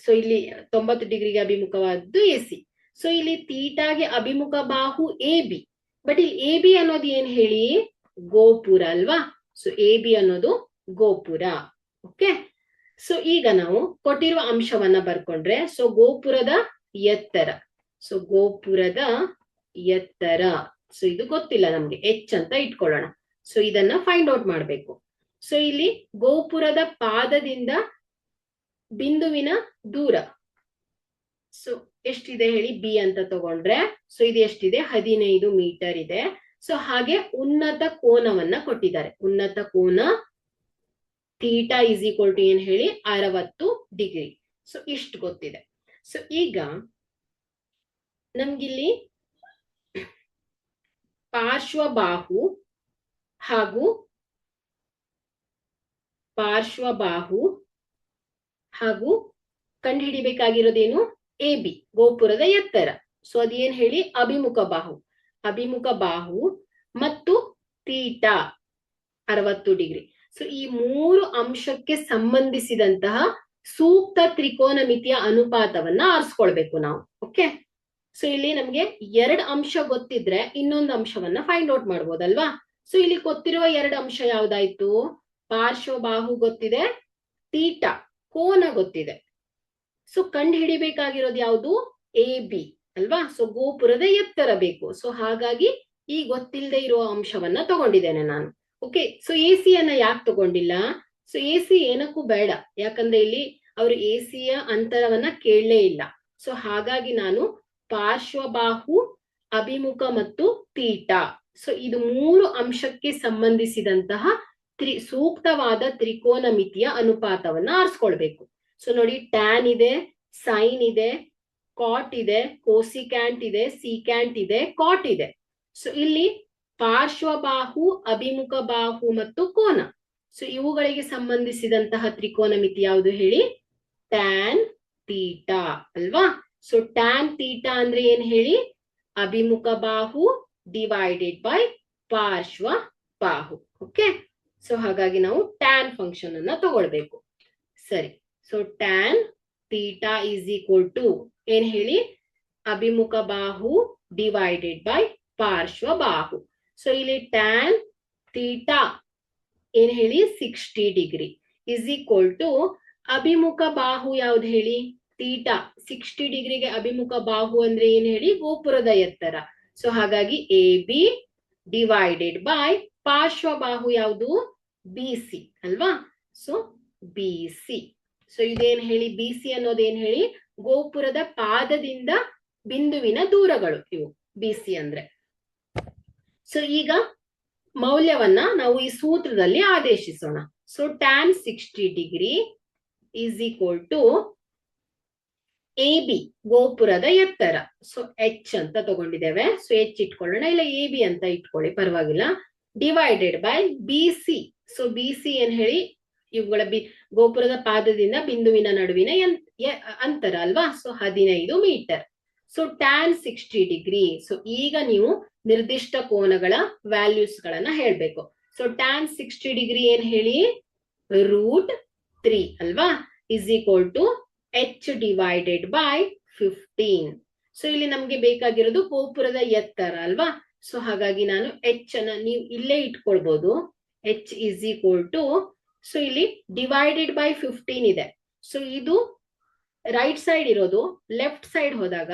So ಇಲ್ಲಿ 90 ಡಿಗ್ರಿಗೆ ಅಭಿಮುಖವಾದ್ದು ಎ ಸಿ. ಸೊ ಇಲ್ಲಿ ತೀಟಾಗೆ ಅಭಿಮುಖ ಬಾಹು ಎ ಬಿ. ಬಟ್ ಇಲ್ಲಿ ಎ ಬಿ ಅನ್ನೋದು ಏನ್ ಹೇಳಿ, ಗೋಪುರ ಅಲ್ವಾ. ಸೊ ಎ ಬಿ ಅನ್ನೋದು ಗೋಪುರ. ಓಕೆ, ಸೊ ಈಗ ನಾವು ಕೊಟ್ಟಿರುವ ಅಂಶವನ್ನ ಬರ್ಕೊಂಡ್ರೆ, ಸೊ ಗೋಪುರದ ಎತ್ತರ, ಸೊ ಗೋಪುರದ ಎತ್ತರ, ಸೊ ಇದು ಗೊತ್ತಿಲ್ಲ ನಮ್ಗೆ, ಎಚ್ ಅಂತ ಇಟ್ಕೊಳ್ಳೋಣ. ಸೊ ಇದನ್ನ ಫೈಂಡ್ ಔಟ್ ಮಾಡ್ಬೇಕು. ಸೊ ಇಲ್ಲಿ ಗೋಪುರದ ಪಾದದಿಂದ ಬಿಂದುವಿನ ದೂರ ಸೊ ಎಷ್ಟಿದೆ ಹೇಳಿ, ಬಿ ಅಂತ ತಗೊಂಡ್ರೆ, ಸೊ ಇದು ಎಷ್ಟಿದೆ, 15 ಮೀಟರ್ ಇದೆ. ಸೊ ಹಾಗೆ ಉನ್ನತ ಕೋನವನ್ನ ಕೊಟ್ಟಿದ್ದಾರೆ. ಉನ್ನತ ಕೋನ ತೀಟಾ ಇಸ್ ಈಕ್ವಲ್ ಟು ಏನ್ ಹೇಳಿ, 60 ಡಿಗ್ರಿ. ಸೊ ಇಷ್ಟು ಗೊತ್ತಿದೆ. ಸೊ ಈಗ ನಮ್ಗಿಲ್ಲಿ ಪಾರ್ಶ್ವಬಾಹು ಹಾಗೂ ಕಂಡುಹಿಡಿಬೇಕಾಗಿರೋದೇನು, ಎ ಬಿ ಗೋಪುರದ ಎತ್ತರ. ಸೊ ಅದೇನ್ ಹೇಳಿ, ಅಭಿಮುಖ ಬಾಹು ಮತ್ತು ತೀಟಾ 60 ಡಿಗ್ರಿ. ಸೊ ಈ 3 ಅಂಶಕ್ಕೆ ಸಂಬಂಧಿಸಿದಂತಹ ಸೂಕ್ತ ತ್ರಿಕೋನಮಿತಿಯ ಅನುಪಾತವನ್ನ ಆರಿಸ್ಕೊಳ್ಬೇಕು ನಾವು. ಓಕೆ, ಸೊ ಇಲ್ಲಿ ನಮ್ಗೆ 2 ಅಂಶ ಗೊತ್ತಿದ್ರೆ ಇನ್ನೊಂದು ಅಂಶವನ್ನ ಫೈಂಡ್ ಔಟ್ ಮಾಡ್ಬೋದಲ್ವಾ. ಸೊ ಇಲ್ಲಿ ಗೊತ್ತಿರುವ 2 ಅಂಶ ಯಾವ್ದಾಯ್ತು, ಪಾರ್ಶ್ವಬಾಹು ಗೊತ್ತಿದೆ, ತೀಟಾ ಕೋನ ಗೊತ್ತಿದೆ. ಸೊ ಕಂಡು ಹಿಡಿಬೇಕಾಗಿರೋದು ಯಾವುದು, ಎ ಬಿ ಅಲ್ವಾ. ಸೊ ಗೋಪುರದ ಎತ್ತರ ಬೇಕು. ಸೊ ಹಾಗಾಗಿ ಈ ಗೊತ್ತಿಲ್ಲದೆ ಇರುವ ಅಂಶವನ್ನ ತಗೊಂಡಿದ್ದೇನೆ ನಾನು. ಓಕೆ, ಸೊ ಎ ಸಿ ಅನ್ನ ಯಾಕೆ ತಗೊಂಡಿಲ್ಲ, ಸೊ ಎ ಸಿ ಏನಕ್ಕೂ ಬೇಡ, ಯಾಕಂದ್ರೆ ಇಲ್ಲಿ ಅವರು ಎ ಸಿಯ ಅಂತರವನ್ನ ಕೇಳಲೇ ಇಲ್ಲ. ಸೊ ಹಾಗಾಗಿ ನಾನು ಪಾರ್ಶ್ವಬಾಹು, ಅಭಿಮುಖ ಮತ್ತು ತೀಟಾ, ಸೊ ಇದು 3 ಅಂಶಕ್ಕೆ ಸಂಬಂಧಿಸಿದಂತಹ ಸೂಕ್ತವಾದ ತ್ರಿಕೋನಮಿತಿಯ ಅನುಪಾತವನ್ನ ಆರಿಸ್ಕೊಳ್ಬೇಕು. ಸೊ ನೋಡಿ, ಟ್ಯಾನ್ ಇದೆ, ಸೈನ್ ಇದೆ, ಕಾಟ್ ಇದೆ, ಕೋಸಿಕ್ಯಾಂಟ್ ಇದೆ, ಸಿಕ್ಯಾಂಟ್ ಇದೆ, ಕಾಟ್ ಇದೆ. ಸೊ ಇಲ್ಲಿ ಪಾರ್ಶ್ವಬಾಹು, ಅಭಿಮುಖ ಬಾಹು ಮತ್ತು ಕೋನ, ಸೊ ಇವುಗಳಿಗೆ ಸಂಬಂಧಿಸಿದಂತಹ ತ್ರಿಕೋನಮಿತಿ ಯಾವುದು ಹೇಳಿ, ಟ್ಯಾನ್ ತೀಟಾ ಅಲ್ವಾ. ಸೊ ಟ್ಯಾನ್ ತೀಟಾ ಅಂದ್ರೆ ಏನ್ ಹೇಳಿ, ಅಭಿಮುಖ ಬಾಹು ಡಿವೈಡೆಡ್ ಬೈ ಪಾರ್ಶ್ವ ಬಾಹು. ಓಕೆ, ಸೊ ಹಾಗಾಗಿ ನಾವು ಟ್ಯಾನ್ ಫಂಕ್ಷನ್ ಅನ್ನ ತಗೊಳ್ಬೇಕು. ಸರಿ, so tan theta is equal to ಏನ್ ಹೇಳಿ, ಅಭಿಮುಖ ಬಾಹು ಡಿವೈಡೆಡ್ ಬೈ ಪಾರ್ಶ್ವ ಬಾಹು. ಸೊ ಇಲ್ಲಿ ಟ್ಯಾನ್ ತೀಟಾ ಏನ್ ಹೇಳಿ 60 ಡಿಗ್ರಿ ಇಸ್ ಈಕ್ವಲ್ ಟು ಅಭಿಮುಖ ಬಾಹು ಯಾವ್ದು ಹೇಳಿ, ತೀಟಾ. 60 ಡಿಗ್ರಿಗೆ ಅಭಿಮುಖ ಬಾಹು ಅಂದ್ರೆ ಏನ್ ಹೇಳಿ, ಗೋಪುರದ ಎತ್ತರ. ಸೊ ಹಾಗಾಗಿ ಎ ಬಿ ಡಿವೈಡೆಡ್ ಬೈ ಪಾರ್ಶ್ವ ಬಾಹು ಯಾವುದು, ಬಿ ಸಿ ಅಲ್ವಾ. ಸೊ ಬಿ ಸಿ, ಸೊ ಇದೇನ್ ಹೇಳಿ, ಬಿ ಸಿ ಅನ್ನೋದೇನ್ ಹೇಳಿ, ಗೋಪುರದ ಪಾದದಿಂದ ಬಿಂದುವಿನ ದೂರಗಳು ಇವು ಬಿ ಸಿ ಅಂದ್ರೆ. ಸೊ ಈಗ ಮೌಲ್ಯವನ್ನ ನಾವು ಈ ಸೂತ್ರದಲ್ಲಿ ಆದೇಶಿಸೋಣ. So tan 60 degree is equal to A B ಗೋಪುರದ ಎತ್ತರ. ಸೊ ಎಚ್ ಅಂತ ತಗೊಂಡಿದ್ದೇವೆ. ಸೊ ಎಚ್ ಇಟ್ಕೊಳ್ಳೋಣ, ಇಲ್ಲ ಎ ಬಿ ಅಂತ ಇಟ್ಕೊಳ್ಳಿ ಪರವಾಗಿಲ್ಲ. Divided by B C. So B C ಏನ್ ಹೇಳಿ, ಇವುಗಳ ಗೋಪುರದ ಪಾದದಿಂದ ಬಿಂದುವಿನ ನಡುವಿನ ಅಂತರ ಅಲ್ವಾ. So 15 meter. So tan 60 degree. So ಈಗ ನೀವು ನಿರ್ದಿಷ್ಟ ಕೋನಗಳ ವ್ಯಾಲ್ಯೂಸ್ ಗಳನ್ನ ಹೇಳ್ಬೇಕು. ಸೊ ಟ್ಯಾನ್ 60 ಡಿಗ್ರಿ ಏನ್ ಹೇಳಿ, √3 ಅಲ್ವಾ, is equal to H divided by 15. So ಇಲ್ಲಿ ನಮ್ಗೆ ಬೇಕಾಗಿರೋದು ಗೋಪುರದ ಎತ್ತರ ಅಲ್ವಾ. ಸೊ ಹಾಗಾಗಿ ನಾನು ಎಚ್ ಅನ್ನ ನೀವು ಇಲ್ಲೇ ಇಟ್ಕೊಳ್ಬಹುದು. H is equal to, so ಇಲ್ಲಿ ಡಿವೈಡೆಡ್ ಬೈ 15 ಇದೆ. ಸೊ ಇದು ರೈಟ್ ಸೈಡ್ ಇರೋದು ಲೆಫ್ಟ್ ಸೈಡ್ ಹೋದಾಗ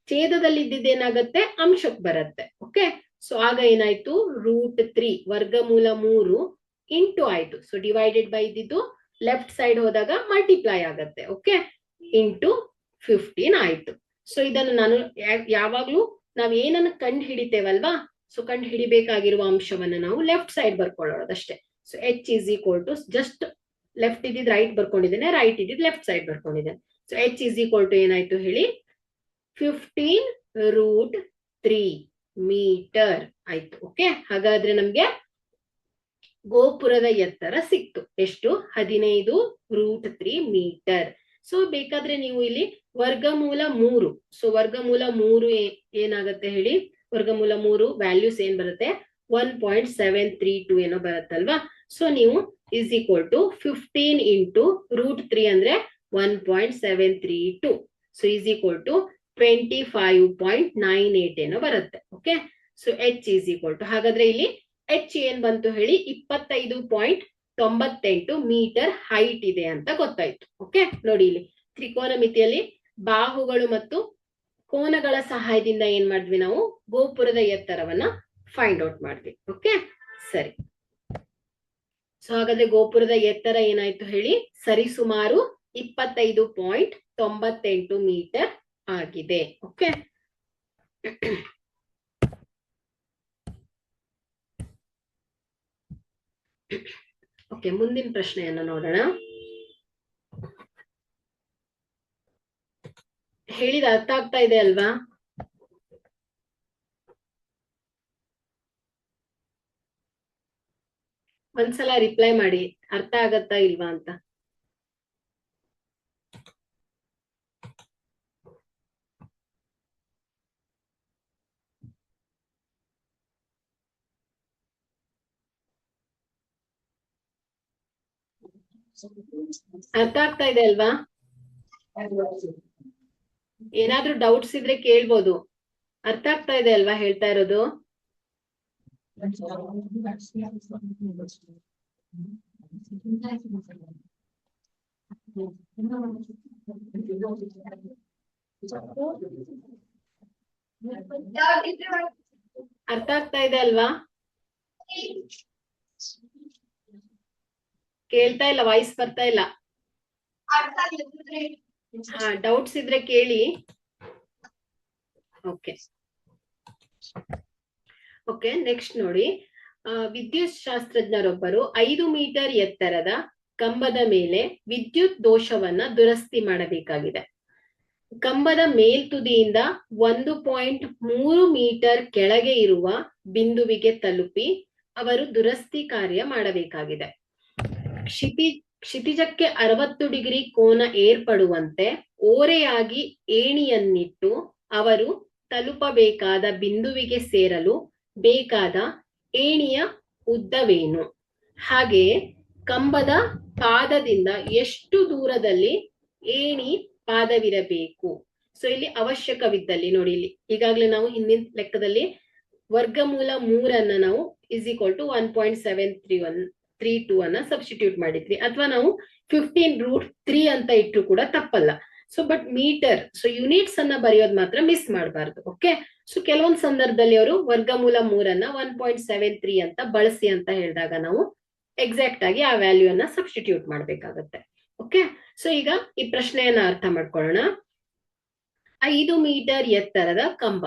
ಛೇದದಲ್ಲಿ ಇದ್ದಿದ್ದೇನಾಗತ್ತೆ, ಅಂಶಕ್ಕೆ ಬರುತ್ತೆ. ಓಕೆ, ಸೊ ಆಗ ಏನಾಯ್ತು, √3 ವರ್ಗಮೂಲ 3 ಇಂಟು ಆಯ್ತು. ಸೊ ಡಿವೈಡೆಡ್ ಬೈ ಇದ್ದಿದ್ದು ಲೆಫ್ಟ್ ಸೈಡ್ ಹೋದಾಗ ಮಲ್ಟಿಪ್ಲೈ ಆಗತ್ತೆ. ಓಕೆ, ಇಂಟು 15 ಆಯ್ತು. ಸೊ ಇದನ್ನು ನಾನು ಯಾವಾಗ್ಲೂ ನಾವ್ ಏನನ್ನ ಕಂಡು ಹಿಡಿತೇವಲ್ವಾ, ಸೊ ಕಂಡು ಹಿಡಿಬೇಕಾಗಿರುವ ಅಂಶವನ್ನ ನಾವು ಲೆಫ್ಟ್ ಸೈಡ್ ಬರ್ಕೊಳ್ಳೋದಷ್ಟೇ. So H is equal to, just left ಇದ್ದಿದ್ ರೈಟ್ ಬರ್ಕೊಂಡಿದ್ದೇನೆ, ರೈಟ್ ಇದ್ದಿದ್ ಲೆಫ್ಟ್ ಸೈಡ್ ಬರ್ಕೊಂಡಿದ್ದೇನೆ. So H is equal to ಏನಾಯ್ತು ಹೇಳಿ, 15√3 ಮೀಟರ್ ಆಯ್ತು. ಓಕೆ, ಹಾಗಾದ್ರೆ ನಮ್ಗೆ ಗೋಪುರದ ಎತ್ತರ ಸಿಕ್ತು. ಎಷ್ಟು, 15√3 ಮೀಟರ್. ಸೊ ಬೇಕಾದ್ರೆ ನೀವು ಇಲ್ಲಿ ವರ್ಗಮೂಲ 3. ಸೊ ವರ್ಗಮೂಲ 3 ಏನಾಗತ್ತೆ ಹೇಳಿ, ವರ್ಗಮೂಲ 3 ವ್ಯಾಲ್ಯೂಸ್ ಏನ್ ಬರುತ್ತೆ, 1.732 ಏನೋ ಬರುತ್ತಲ್ವಾ. ಸೊ ನೀವು ಇಸ್ ಈಕ್ವಲ್ ಟು 15 ಇಂಟು √3 ಅಂದ್ರೆ 1.732. ಸೊ ಇಸ್ ಈಕ್ವಲ್ ಟು 25.98 ಏನೋ ಬರುತ್ತೆ. Okay, so H is equal to, ಹಾಗಾದ್ರೆ ಇಲ್ಲಿ ಎಚ್ ಏನ್ ಬಂತು ಹೇಳಿ, 25.98 ಮೀಟರ್ ಹೈಟ್ ಇದೆ ಅಂತ ಗೊತ್ತಾಯ್ತು. ಓಕೆ, ನೋಡಿ ಇಲ್ಲಿ ತ್ರಿಕೋನಮಿತಿಯಲ್ಲಿ ಬಾಹುಗಳು ಮತ್ತು ಕೋನಗಳ ಸಹಾಯದಿಂದ ಏನ್ ಮಾಡಿದ್ವಿ, ನಾವು ಗೋಪುರದ ಎತ್ತರವನ್ನ ಫೈಂಡ್ ಔಟ್ ಮಾಡಿದ್ವಿ. ಓಕೆ, ಸರಿ. ಸೊ ಹಾಗಾದ್ರೆ ಗೋಪುರದ ಎತ್ತರ ಏನಾಯ್ತು ಹೇಳಿ, ಸರಿಸುಮಾರು 25.98 ಮೀಟರ್ ಆಗಿದೆ. ಓಕೆ, ಓಕೆ, ಮುಂದಿನ ಪ್ರಶ್ನೆಯನ್ನ ನೋಡೋಣ. ಹೇಳಿದ ಅರ್ಥ ಆಗ್ತಾ ಇದೆ ಅಲ್ವಾ? ಒಂದ್ಸಲ ರಿಪ್ಲೈ ಮಾಡಿ, ಅರ್ಥ ಆಗತ್ತಾ ಇಲ್ವಾ ಅಂತ. ಅರ್ಥ ಆಗ್ತಾ ಇದೆ ಅಲ್ವಾ? ಏನಾದ್ರೂ ಡೌಟ್ಸ್ ಇದ್ರೆ ಕೇಳ್ಬೋದು. ಅರ್ಥ ಆಗ್ತಾ ಇದೆ ಅಲ್ವಾ ಹೇಳ್ತಾ ಇರೋದು? ಅರ್ಥ ಆಗ್ತಾ ಇದೆ ಅಲ್ವಾ? ಕೇಳ್ತಾ ಇಲ್ಲ, ವಾಯ್ಸ್ ಬರ್ತಾ ಇಲ್ಲ. ಹಾ, ಡೌಟ್ಸ್ ಇದ್ರೆ ಕೇಳಿ. ಓಕೆ ಓಕೆ, ನೆಕ್ಸ್ಟ್ ನೋಡಿ. ವಿದ್ಯುತ್ ಶಾಸ್ತ್ರಜ್ಞರೊಬ್ಬರು 5 ಮೀಟರ್ ಎತ್ತರದ ಕಂಬದ ಮೇಲೆ ವಿದ್ಯುತ್ ದೋಷವನ್ನ ದುರಸ್ತಿ ಮಾಡಬೇಕಾಗಿದೆ. ಕಂಬದ ಮೇಲ್ತುದಿಯಿಂದ 1.3 ಮೀಟರ್ ಕೆಳಗೆ ಇರುವ ಬಿಂದುವಿಗೆ ತಲುಪಿ ಅವರು ದುರಸ್ತಿ ಕಾರ್ಯ ಮಾಡಬೇಕಾಗಿದೆ. ಕ್ಷಿತಿಜಕ್ಕೆ 60 ಡಿಗ್ರಿ ಕೋನ ಏರ್ಪಡುವಂತೆ ಓರೆಯಾಗಿ ಏಣಿಯನ್ನಿಟ್ಟು ಅವರು ತಲುಪಬೇಕಾದ ಬಿಂದುವಿಗೆ ಸೇರಲು ಬೇಕಾದ ಏಣಿಯ ಉದ್ದವೇನು? ಹಾಗೆಯೇ ಕಂಬದ ಪಾದದಿಂದ ಎಷ್ಟು ದೂರದಲ್ಲಿ ಏಣಿ ಪಾದವಿರಬೇಕು? ಸೊ ಇಲ್ಲಿ ಅವಶ್ಯಕವಿದ್ದಲ್ಲಿ ನೋಡಿ, ಇಲ್ಲಿ ಈಗಾಗಲೇ ನಾವು ಹಿಂದಿನ ಲೆಕ್ಕದಲ್ಲಿ ವರ್ಗಮೂಲ 3 ನಾವು = 1.732 ಸಬ್ಸ್ಟಿಟ್ಯೂಟ್ ಮಾಡಿದ್ವಿ, ಅಥವಾ ನಾವು 15√3 ಅಂತ ಇಟ್ಟರು ಕೂಡ ತಪ್ಪಲ್ಲ. So but meter, so units ಅನ್ನ ಬರೆಯೋದು ಮಾತ್ರ ಮಿಸ್ ಮಾಡಬಾರ್ದು. ಓಕೆ, ಸೊ ಕೆಲವೊಂದು ಸಂದರ್ಭದಲ್ಲಿ ಅವರು ವರ್ಗಮೂಲ 3 1.73 ಅಂತ ಬಳಸಿ ಅಂತ ಹೇಳಿದಾಗ ನಾವು ಎಕ್ಸಾಕ್ಟ್ ಆಗಿ ಆ ವ್ಯಾಲ್ಯೂ ಅನ್ನ ಸಬ್ಸ್ಟಿಟ್ಯೂಟ್ ಮಾಡ್ಬೇಕಾಗತ್ತೆ. ಓಕೆ, ಸೊ ಈಗ ಈ ಪ್ರಶ್ನೆಯನ್ನ ಅರ್ಥ ಮಾಡ್ಕೊಳ್ಳೋಣ. 5 ಮೀಟರ್ ಎತ್ತರದ ಕಂಬ.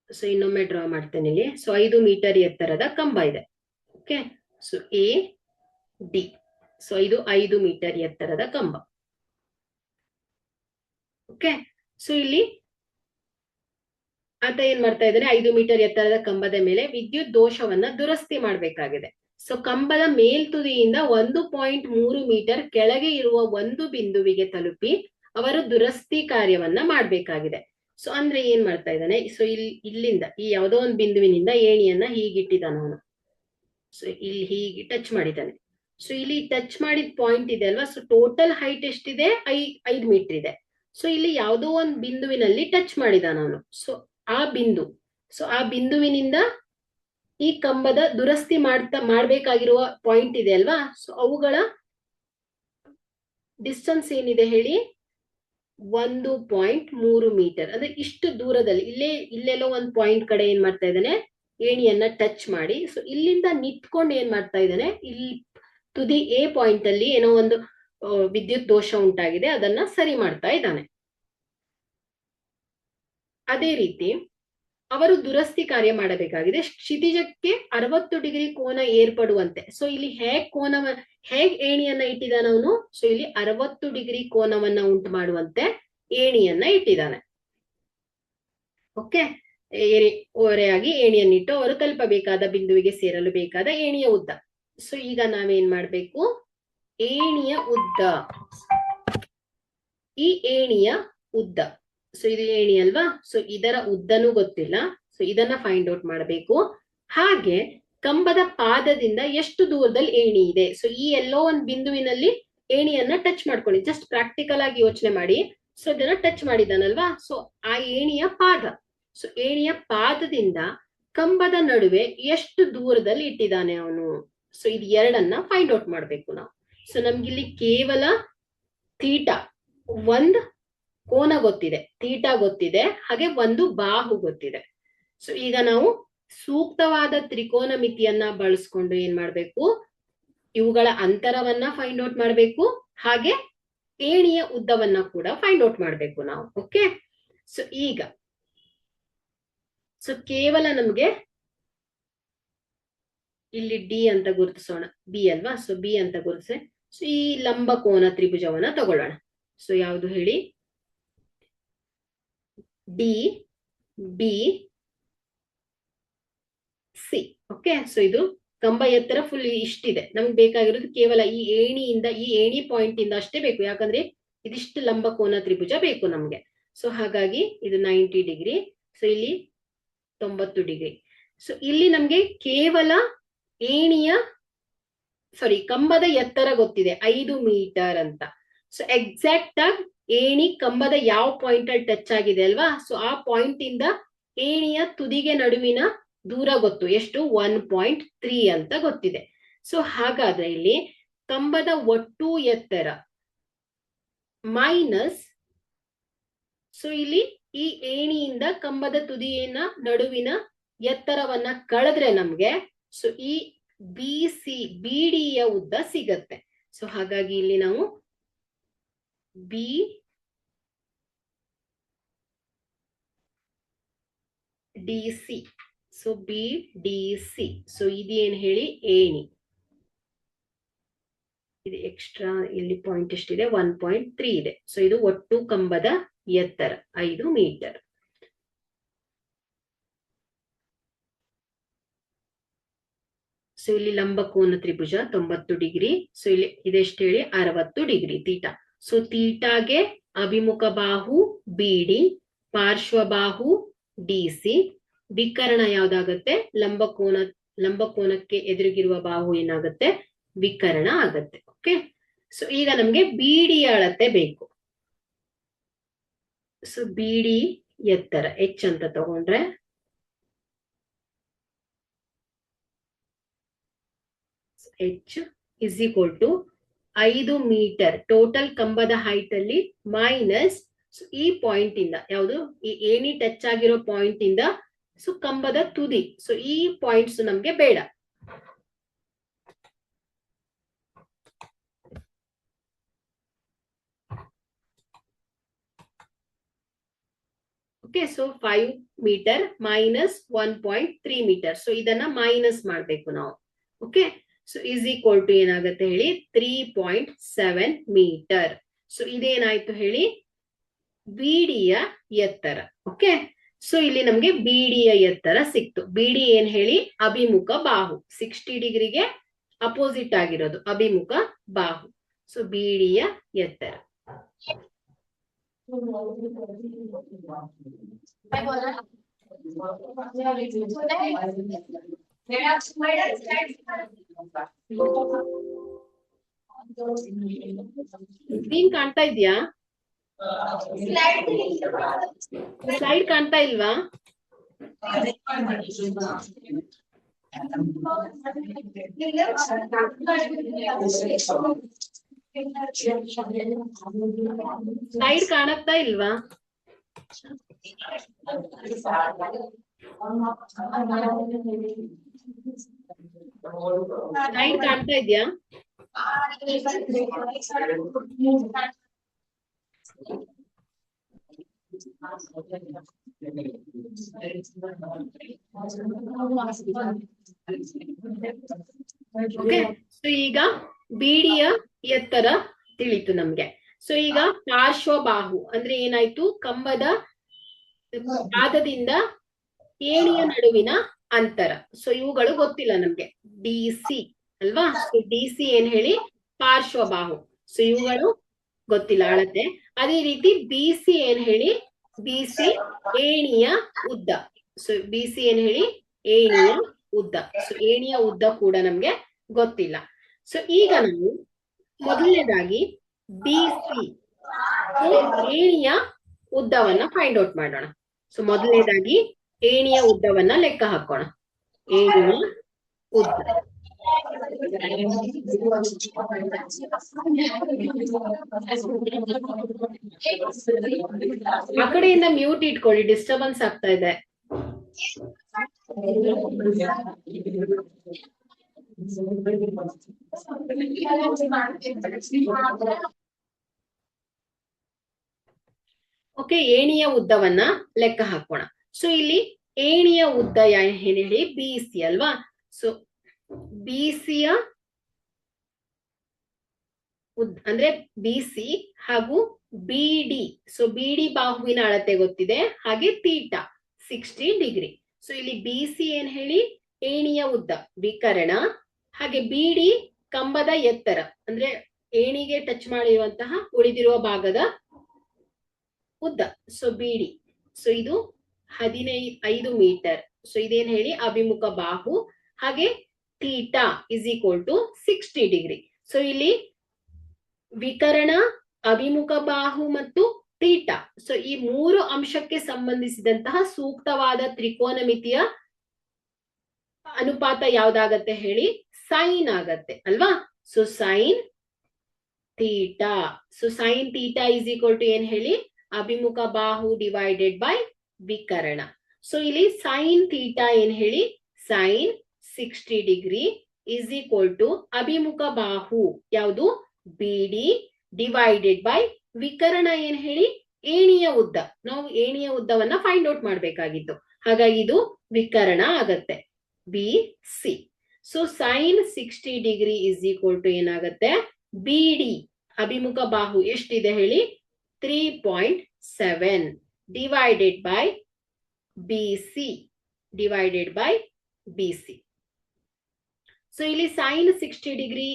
ಸೊ ಇನ್ನೊಮ್ಮೆ ಡ್ರಾ ಮಾಡ್ತೇನೆ ಇಲ್ಲಿ. ಸೊ 5 ಮೀಟರ್ ಎತ್ತರದ ಕಂಬ ಇದೆ. Okay, so A D. So ಇದು 5 ಮೀಟರ್ ಎತ್ತರದ ಕಂಬ. ಓಕೆ, ಸೊ ಇಲ್ಲಿ ಆತ ಏನ್ ಮಾಡ್ತಾ ಇದ್ದಾನೆ? 5 ಮೀಟರ್ ಎತ್ತರದ ಕಂಬದ ಮೇಲೆ ವಿದ್ಯುತ್ ದೋಷವನ್ನ ದುರಸ್ತಿ ಮಾಡಬೇಕಾಗಿದೆ. ಸೊ ಕಂಬದ ಮೇಲ್ತುದಿಯಿಂದ 1.3 ಮೀಟರ್ ಕೆಳಗೆ ಇರುವ ಒಂದು ಬಿಂದುವಿಗೆ ತಲುಪಿ ಅವರು ದುರಸ್ತಿ ಕಾರ್ಯವನ್ನ ಮಾಡ್ಬೇಕಾಗಿದೆ. ಸೊ ಅಂದ್ರೆ ಏನ್ ಮಾಡ್ತಾ ಇದ್ದಾನೆ? ಸೊ ಇಲ್ಲಿಂದ ಈ ಯಾವುದೋ ಒಂದು ಬಿಂದುವಿನಿಂದ ಏಣಿಯನ್ನ ಹೀಗಿಟ್ಟಿದ್ದಾನ ಅವನು. ಸೊ ಇಲ್ಲಿ ಹೀಗೆ ಟಚ್ ಮಾಡಿದ್ದಾನೆ. ಸೊ ಇಲ್ಲಿ ಟಚ್ ಮಾಡಿದ ಪಾಯಿಂಟ್ ಇದೆ ಅಲ್ವಾ? ಸೊ ಟೋಟಲ್ ಹೈಟ್ ಎಷ್ಟಿದೆ? 5 ಮೀಟರ್ ಇದೆ. ಸೊ ಇಲ್ಲಿ ಯಾವುದೋ ಒಂದು ಬಿಂದುವಿನಲ್ಲಿ ಟಚ್ ಮಾಡಿದಾನ ಅವನು. ಸೊ ಆ ಬಿಂದುವಿನಿಂದ ಈ ಕಂಬದ ದುರಸ್ತಿ ಮಾಡ್ಬೇಕಾಗಿರುವ ಪಾಯಿಂಟ್ ಇದೆ ಅಲ್ವಾ? ಸೊ ಅವುಗಳ ಡಿಸ್ಟೆನ್ಸ್ ಏನಿದೆ ಹೇಳಿ? 1.3 ಮೀಟರ್. ಅಂದ್ರೆ ಇಷ್ಟು ದೂರದಲ್ಲಿ ಇಲ್ಲೆಲ್ಲೋ ಒಂದು ಪಾಯಿಂಟ್ ಕಡೆ ಏನ್ ಮಾಡ್ತಾ ಇದ್ದಾನೆ? ಏಣಿಯನ್ನ ಟಚ್ ಮಾಡಿ, ಸೊ ಇಲ್ಲಿಂದ ನಿಂತ್ಕೊಂಡು ಏನ್ ಮಾಡ್ತಾ ಇದ್ದಾನೆ? ಇಲ್ಲಿ ತುದಿ ಎ ಪಾಯಿಂಟ್ ಅಲ್ಲಿ ಏನೋ ಒಂದು ವಿದ್ಯುತ್ ದೋಷ ಉಂಟಾಗಿದೆ, ಅದನ್ನ ಸರಿ ಮಾಡ್ತಾ ಇದ್ದಾನೆ. ಅದೇ ರೀತಿ ಅವರು ದುರಸ್ತಿ ಕಾರ್ಯ ಮಾಡಬೇಕಾಗಿದೆ. ಕ್ಷಿತಿಜಕ್ಕೆ 60 ಡಿಗ್ರಿ ಕೋನ ಏರ್ಪಡುವಂತೆ. ಸೊ ಇಲ್ಲಿ ಹೇಗ್ ಏಣಿಯನ್ನ ಇಟ್ಟಿದ್ದಾನ ಅವನು? ಸೊ ಇಲ್ಲಿ 60 ಡಿಗ್ರಿ ಕೋನವನ್ನ ಉಂಟು ಮಾಡುವಂತೆ ಏಣಿಯನ್ನ ಇಟ್ಟಿದ್ದಾನೆ. ಓಕೆ, ಓರೆಯಾಗಿ ಏಣಿಯನ್ನಿಟ್ಟು ಅವರು ತಲುಪಬೇಕಾದ ಬಿಂದುವಿಗೆ ಸೇರಲು ಬೇಕಾದ ಏಣಿಯ ಉದ್ದ. ಸೊ ಈಗ ನಾವೇನ್ ಮಾಡ್ಬೇಕು? ಏಣಿಯ ಉದ್ದ, ಈ ಏಣಿಯ ಉದ್ದ. ಸೊ ಇದು ಏಣಿ ಅಲ್ವಾ? ಸೊ ಇದರ ಉದ್ದನೂ ಗೊತ್ತಿಲ್ಲ. ಸೊ ಇದನ್ನ ಫೈಂಡ್ ಔಟ್ ಮಾಡಬೇಕು. ಹಾಗೆ ಕಂಬದ ಪಾದದಿಂದ ಎಷ್ಟು ದೂರದಲ್ಲಿ ಏಣಿ ಇದೆ? ಸೊ ಈ ಎಲ್ಲೋ ಒಂದು ಬಿಂದುವಿನಲ್ಲಿ ಏಣಿಯನ್ನ ಟಚ್ ಮಾಡ್ಕೊಳ್ಳಿ. ಜಸ್ಟ್ ಪ್ರಾಕ್ಟಿಕಲ್ ಆಗಿ ಯೋಚನೆ ಮಾಡಿ. ಸೊ ಇದನ್ನ ಟಚ್ ಮಾಡಿದಾನಲ್ವಾ? ಸೊ ಆ ಏಣಿಯ ಪಾದ. ಸೊ ಏಣಿಯ ಪಾದದಿಂದ ಕಂಬದ ನಡುವೆ ಎಷ್ಟು ದೂರದಲ್ಲಿ ಇಟ್ಟಿದ್ದಾನೆ ಅವನು? ಸೊ ಇದು ಎರಡನ್ನ ಫೈಂಡ್ ಔಟ್ ಮಾಡ್ಬೇಕು ನಾವು. ಸೊ ನಮ್ಗಿಲ್ಲಿ ಕೇವಲ ಥೀಟಾ, ಒಂದ್ ಕೋನ ಗೊತ್ತಿದೆ, ಥೀಟಾ ಗೊತ್ತಿದೆ, ಹಾಗೆ ಒಂದು ಬಾಹು ಗೊತ್ತಿದೆ. ಸೊ ಈಗ ನಾವು ಸೂಕ್ತವಾದ ತ್ರಿಕೋನ ಮಿತಿಯನ್ನ ಬಳಸ್ಕೊಂಡು ಏನ್ ಮಾಡ್ಬೇಕು? ಇವುಗಳ ಅಂತರವನ್ನ ಫೈಂಡ್ ಔಟ್ ಮಾಡ್ಬೇಕು, ಹಾಗೆ ಏಣಿಯ ಉದ್ದವನ್ನ ಕೂಡ ಫೈಂಡ್ ಔಟ್ ಮಾಡ್ಬೇಕು ನಾವು. ಓಕೆ, ಸೊ ಈಗ ಕೇವಲ ನಮ್ಗೆ ಇಲ್ಲಿ ಡಿ ಅಂತ ಗುರುತಿಸೋಣ. ಬಿ ಅಲ್ವಾ? ಸೊ ಬಿ ಅಂತ ಗುರುತಿಸಿ, ಸೊ ಈ ಲಂಬ ಕೋನ ತ್ರಿಭುಜವನ್ನ ತಗೊಳ್ಳೋಣ. ಸೊ ಯಾವುದು ಹೇಳಿ? D B C. Okay, so ಇದು ಕಂಬ ಎತ್ತರ ಫುಲ್ ಇಷ್ಟಿದೆ. ನಮ್ಗೆ ಬೇಕಾಗಿರೋದು ಕೇವಲ ಈ ಏಣಿಯಿಂದ, ಈ ಏಣಿ ಪಾಯಿಂಟ್ ಇಂದ ಅಷ್ಟೇ ಬೇಕು, ಯಾಕಂದ್ರೆ ಇದಿಷ್ಟು ಲಂಬ ಕೋನ ತ್ರಿಭುಜ ಬೇಕು ನಮ್ಗೆ. ಸೊ ಹಾಗಾಗಿ ಇದು 90 ಡಿಗ್ರಿ. ಸೊ ಇಲ್ಲಿ 90 ಡಿಗ್ರಿ. ಸೊ ಇಲ್ಲಿ ನಮ್ಗೆ ಕೇವಲ ಕಂಬದ ಎತ್ತರ ಗೊತ್ತಿದೆ 5 ಮೀಟರ್ ಅಂತ. ಸೊ ಎಕ್ಸಾಕ್ಟ್ ಆಗಿ ಏಣಿ ಕಂಬದ ಯಾವ ಪಾಯಿಂಟ್ ಅಲ್ಲಿ ಟಚ್ ಆಗಿದೆ ಅಲ್ವಾ, ಸೊ ಆ ಪಾಯಿಂಟ್ ಇಂದ ಏಣಿಯ ತುದಿಗೆ ನಡುವಿನ ದೂರ ಗೊತ್ತು, ಎಷ್ಟು? 1.3 ಅಂತ ಗೊತ್ತಿದೆ. ಸೊ ಹಾಗಾದ್ರೆ ಇಲ್ಲಿ ಕಂಬದ ಒಟ್ಟು ಎತ್ತರ ಮೈನಸ್, ಸೊ ಇಲ್ಲಿ ಈ ಏಣಿಯಿಂದ ಕಂಬದ ತುದಿಯ ನಡುವಿನ ಎತ್ತರವನ್ನ ಕಳೆದ್ರೆ ನಮ್ಗೆ ಸೊ ಈ ಬಿಡಿಯ ಉದ್ದ ಸಿಗತ್ತೆ. ಸೊ ಹಾಗಾಗಿ ಇಲ್ಲಿ ನಾವು BDC. So BDC. ಸೊ ಇದೇನ್ ಹೇಳಿ? ಏಣಿ. ಇದು ಎಕ್ಸ್ಟ್ರಾ ಇಲ್ಲಿ ಪಾಯಿಂಟ್ ಎಷ್ಟಿದೆ? 1.3 ಇದೆ. ಸೊ ಇದು ಒಟ್ಟು ಕಂಬದ ಎತ್ತರ 5 ಮೀಟರ್. ಸೊ ಇಲ್ಲಿ ಲಂಬ ಕೋನ ತ್ರಿಭುಜ 90 ಡಿಗ್ರಿ. ಸೊ ಇಲ್ಲಿ ಇದೆಷ್ಟು ಹೇಳಿ? 60 ಡಿಗ್ರಿ ತೀಟಾ. ಸೊ ತೀಟಾಗೆ ಅಭಿಮುಖ ಬಾಹು BD, ಪಾರ್ಶ್ವಬಾಹು DC, ವಿಕರ್ಣ ಯಾವ್ದಾಗತ್ತೆ? ಲಂಬ ಕೋನಕ್ಕೆ ಎದುರಿಗಿರುವ ಬಾಹು ಏನಾಗುತ್ತೆ? ವಿಕರ್ಣ ಆಗತ್ತೆ. ಓಕೆ, ಸೊ ಈಗ ನಮ್ಗೆ BD ಅಳತೆ ಬೇಕು. ಸೊ BD ಎತ್ತರ H ಅಂತ ತಗೊಂಡ್ರೆ H is equal to 5 meter total ಕಂಬದ ಹೈಟ್ ಅಲ್ಲಿ ಮೈನಸ್ ಈ ಪಾಯಿಂಟ್ ಇಂದ, ಯಾವುದು? ಈ ಏಣಿ ಟಚ್ ಆಗಿರೋ ಪಾಯಿಂಟ್ ಇಂದ ಸೊ ಕಂಬದ ತುದಿ. ಸೊ ಈ ಪಾಯಿಂಟ್ಸ್ ನಮ್ಗೆ ಬೇಡ. Okay, so 5 meter minus 1.3 meter. So ಇದನ್ನ ಮೈನಸ್ ಮಾಡ್ಬೇಕು ನಾವು. Okay, so is equal to ಏನಾಗುತ್ತೆ ಹೇಳಿ? 3.7 ಮೀಟರ್. ಸೊ ಇದೇನಾಯ್ತು ಹೇಳಿ? BDಯ ಎತ್ತರ. ಓಕೆ, ಸೊ ಇಲ್ಲಿ ನಮ್ಗೆ BDಯ ಎತ್ತರ ಸಿಕ್ತು. BD ಏನ್ ಹೇಳಿ? ಅಭಿಮುಖ ಬಾಹು. 60 ಡಿಗ್ರಿಗೆ ಅಪೋಸಿಟ್ ಆಗಿರೋದು ಅಭಿಮುಖ ಬಾಹು. ಸೊ BDಯ ಎತ್ತರ. ಸ್ಕ್ರೀನ್ ಕಾಣ್ತಾ ಇದ್ಯಾ? ಸ್ಲೈಡ್ ಕಾಣ್ತಾ ಇಲ್ವಾ? ಸ್ಲೈಡ್ ಕಾಣುತ್ತಾ ಇಲ್ವಾ? ಸ್ಲೈಡ್ ಕಾಣ್ತಾ ಇದ್ಯಾ? ಓಕೆ, ಸೊ ಈಗ BDಯ ಎತ್ತರ ತಿಳಿತು ನಮ್ಗೆ. ಸೊ ಈಗ ಪಾರ್ಶ್ವಬಾಹು ಅಂದ್ರೆ ಏನಾಯ್ತು? ಕಂಬದ ಪಾದದಿಂದ ಏಣಿಯ ನಡುವಿನ ಅಂತರ. ಸೊ ಇವುಗಳು ಗೊತ್ತಿಲ್ಲ ನಮ್ಗೆ. DC ಅಲ್ವಾ? ಸೊ DC ಏನ್ ಹೇಳಿ? ಪಾರ್ಶ್ವಬಾಹು. ಸೊ ಇವುಗಳು ಗೊತ್ತಿಲ್ಲ ಅಳತೆ. ಅದೇ ರೀತಿ BC ಏನ್ ಹೇಳಿ? BC ಏಣಿಯ ಉದ್ದ. ಸೊ BC ಏನ್ ಹೇಳಿ? ಏಣಿಯ ಉದ್ದ. ಸೊ ಏಣಿಯ ಉದ್ದ ಕೂಡ ನಮ್ಗೆ ಗೊತ್ತಿಲ್ಲ. ಸೊ ಈಗ ನಾವು ಮೊದಲನೇದಾಗಿ BC ಏಣಿಯ ಉದ್ದವನ್ನ ಫೈಂಡ್ ಔಟ್ ಮಾಡೋಣ. ಸೊ ಮೊದಲನೇದಾಗಿ ಏಣಿಯ ಉದ್ದವನ್ನ ಲೆಕ್ಕ ಹಾಕೋಣ. ಏಣಿಯ ಉದ್ದ ಆ ಕಡೆಯಿಂದ ಮ್ಯೂಟ್ ಇಟ್ಕೊಳ್ಳಿ, ಡಿಸ್ಟರ್ಬೆನ್ಸ್ ಆಗ್ತಾ ಇದೆ. ಓಕೆ, ಏಣಿಯ ಉದ್ದವನ್ನ ಲೆಕ್ಕ ಹಾಕೋಣ. ಸೊ ಇಲ್ಲಿ ಏಣಿಯ ಉದ್ದ ಏನ್ ಹೇಳಿ? BC ಅಲ್ವಾ? ಸೊ BCಯ ಉದ್ದ ಅಂದ್ರೆ BC ಹಾಗೂ BD. ಸೊ BD ಬಾಹುವಿನ ಅಳತೆ ಗೊತ್ತಿದೆ, ಹಾಗೆ ತೀಟಾ 60 ಡಿಗ್ರಿ. ಸೊ ಇಲ್ಲಿ BC ಏನ್ ಹೇಳಿ, ಏಣಿಯ ಉದ್ದ ವಿಕರ್ಣ, ಹಾಗೆ BD ಕಂಬದ ಎತ್ತರ, ಅಂದ್ರೆ ಏಣಿಗೆ ಟಚ್ ಮಾಡಿರುವಂತಹ ಉಳಿದಿರುವ ಭಾಗದ ಉದ್ದ. So BD. ಸೊ ಇದು 15 ಮೀಟರ್. ಸೊ ಇದೇನ್ ಹೇಳಿ, ಅಭಿಮುಖ ಬಾಹು, ಹಾಗೆ theta is equal to 60 degree. So ಇಲ್ಲಿ ವಿಕರ್ಣ, ಅಭಿಮುಖ ಬಾಹು ಮತ್ತು ತೀಟಾ, ಸೊ ಈ ಮೂರು ಅಂಶಕ್ಕೆ ಸಂಬಂಧಿಸಿದಂತಹ ಸೂಕ್ತವಾದ ತ್ರಿಕೋನಮಿತಿಯ ಅನುಪಾತ ಯಾವ್ದಾಗತ್ತೆ ಹೇಳಿ, ಸೈನ್ ಆಗತ್ತೆ ಅಲ್ವಾ. So sine theta. So sine theta is equal to ಏನ್ ಹೇಳಿ, ಅಭಿಮುಖ ಬಾಹು ಡಿವೈಡೆಡ್ ಬೈ ವಿಕರ್ಣ. ಸೊ ಇಲ್ಲಿ ಸೈನ್ ತೀಟಾ ಏನ್ ಹೇಳಿ, sine 60 degree is equal to ಅಭಿಮುಖ ಬಾಹು ಯಾವುದು BD ಡಿವೈಡೆಡ್ ಬೈ ವಿಕರ್ಣ ಏನ್ ಹೇಳಿ, ಏಣಿಯ ಉದ್ದ. ನಾವು ಏಣಿಯ ಉದ್ದವನ್ನ ಫೈಂಡ್ ಔಟ್ ಮಾಡ್ಬೇಕಾಗಿತ್ತು, ಹಾಗಾಗಿ ಇದು ವಿಕರ್ಣ ಆಗತ್ತೆ BC. So sine 60 degree is equal to ಏನಾಗತ್ತೆ, BD ಅಭಿಮುಖ ಬಾಹು ಎಷ್ಟಿದೆ ಹೇಳಿ, 3.7 divided by BC divided by BC. So ಇಲ್ಲಿ ಸೈನ್ 60 ಡಿಗ್ರಿ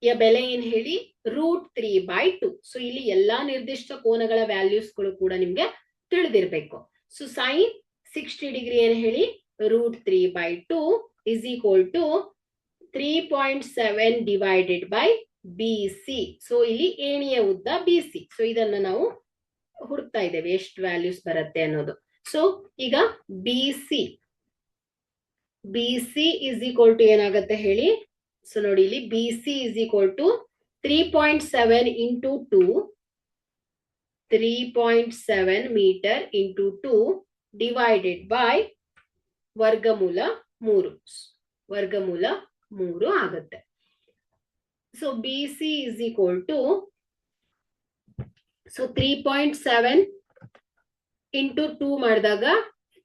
ಯ ಬೆಲೆ ಏನ್ ಹೇಳಿ, √3/2. ಸೊ ಇಲ್ಲಿ ಎಲ್ಲಾ ನಿರ್ದಿಷ್ಟ ಕೋನಗಳ ವ್ಯಾಲ್ಯೂಸ್ಗಳು ಕೂಡ ನಿಮ್ಗೆ ತಿಳಿದಿರ್ಬೇಕು. ಸೊ ಸೈನ್ 60 ಡಿಗ್ರಿ ಏನ್ ಹೇಳಿ, √3/2 is equal to 3.7 divided by BC. So ಇಲ್ಲಿ ಏಣಿಯ ಉದ್ದ BC. ಸೊ ಇದನ್ನ ನಾವು ಹುಡುಕ್ತಾ ಇದ್ದೇವೆ ಎಷ್ಟು ವ್ಯಾಲ್ಯೂಸ್ ಬರುತ್ತೆ ಅನ್ನೋದು. ಸೊ ಈಗ BC ಇಸ್ ಈಕ್ವಲ್ ಟು ಏನಾಗತ್ತೆ ಹೇಳಿ, ಸೊ ನೋಡಿ ಇಲ್ಲಿ BC is equal to 3.7 into 2, 3.7 meter into 2 divided by ವರ್ಗಮೂಲ 3 ಆಗುತ್ತೆ. So BC is equal to, so 3.7 into 2 ಮಾಡಿದಾಗ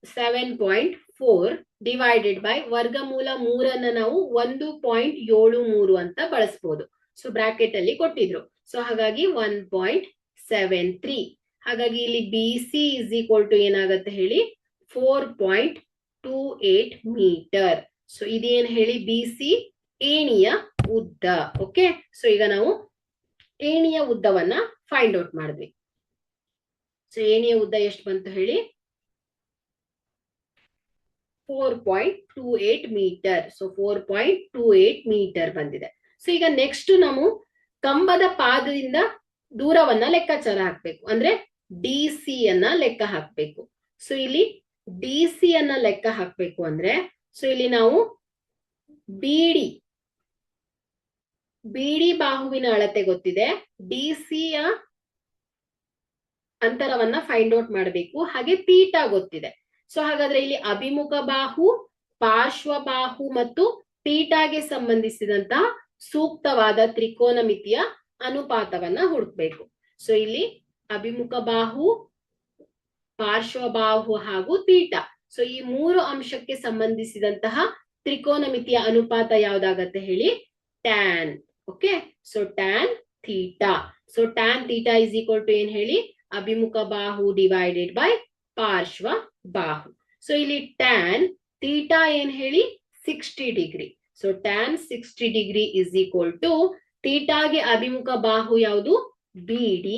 7.4 ಡಿವೈಡೆಡ್ ಬೈ ವರ್ಗಮೂಲ 3ಅನ್ನ ನಾವು 1.73 ಅಂತ ಬಳಸಬಹುದು. ಸೊ ಬ್ರಾಕೆಟ್ ಅಲ್ಲಿ ಕೊಟ್ಟಿದ್ರು, ಸೊ ಹಾಗಾಗಿ 1.73. ಹಾಗಾಗಿ ಇಲ್ಲಿ BC ಇಸ್ ಈಕ್ವಲ್ ಟು ಏನಾಗುತ್ತೆ ಹೇಳಿ, 4.28 ಮೀಟರ್. ಸೊ ಇದೇನ್ ಹೇಳಿ, BC ಏಣಿಯ ಉದ್ದ. ಓಕೆ, ಸೊ ಈಗ ನಾವು ಏಣಿಯ ಉದ್ದವನ್ನ ಫೈಂಡ್ ಔಟ್ ಮಾಡಿದ್ವಿ. ಸೊ ಏಣಿಯ ಉದ್ದ ಎಷ್ಟು ಬಂತು ಹೇಳಿ, 4.28 ಮೀಟರ್. ಸೊ 4.28 ಮೀಟರ್ ಬಂದಿದೆ. ಸೊ ಈಗ ನೆಕ್ಸ್ಟ್ ನಾವು ಕಂಬದ ಪಾದದಿಂದ ದೂರವನ್ನ ಲೆಕ್ಕಾಚಾರ ಹಾಕ್ಬೇಕು, ಅಂದ್ರೆ DC ಅನ್ನ ಲೆಕ್ಕ ಹಾಕ್ಬೇಕು. ಸೊ ಇಲ್ಲಿ DC ಅನ್ನ ಲೆಕ್ಕ ಹಾಕ್ಬೇಕು ಅಂದ್ರೆ, ಸೊ ಇಲ್ಲಿ ನಾವು BD ಬಾಹುವಿನ ಅಳತೆ ಗೊತ್ತಿದೆ, DC ಯ ಅಂತರವನ್ನ ಫೈಂಡ್ ಔಟ್ ಮಾಡಬೇಕು, ಹಾಗೆ ತೀಟಾ ಗೊತ್ತಿದೆ. ಸೊ ಹಾಗಾದ್ರೆ ಇಲ್ಲಿ ಅಭಿಮುಖ ಬಾಹು, ಪಾರ್ಶ್ವ ಬಾಹು ಮತ್ತು ತೀಟಾಗೆ ಸಂಬಂಧಿಸಿದಂತಹ ಸೂಕ್ತವಾದ ತ್ರಿಕೋನಮಿತಿಯ ಅನುಪಾತವನ್ನ ಹುಡುಕ್ಬೇಕು. ಸೊ ಇಲ್ಲಿ ಅಭಿಮುಖ ಬಾಹು, ಪಾರ್ಶ್ವ ಬಾಹು ಹಾಗೂ ತೀಟಾ, ಸೊ ಈ ಮೂರು ಅಂಶಕ್ಕೆ ಸಂಬಂಧಿಸಿದಂತಹ ತ್ರಿಕೋನಮಿತಿಯ ಅನುಪಾತ ಯಾವ್ದಾಗತ್ತೆ ಹೇಳಿ, tan. Okay, so tan theta. So tan theta is equal to ಏನ್ ಹೇಳಿ, ಅಭಿಮುಖ ಬಾಹು ಡಿವೈಡೆಡ್ ಬೈ ಪಾರ್ಶ್ವ ಬಾಹು. ಸೊ ಇಲ್ಲಿ ಟ್ಯಾನ್ ಥೀಟಾ ಏನ್ ಹೇಳಿ, 60 degree. So tan 60 degree is equal to ಥೀಟಾಗೆ ಅಭಿಮುಖ ಬಾಹು ಯಾವುದು, BD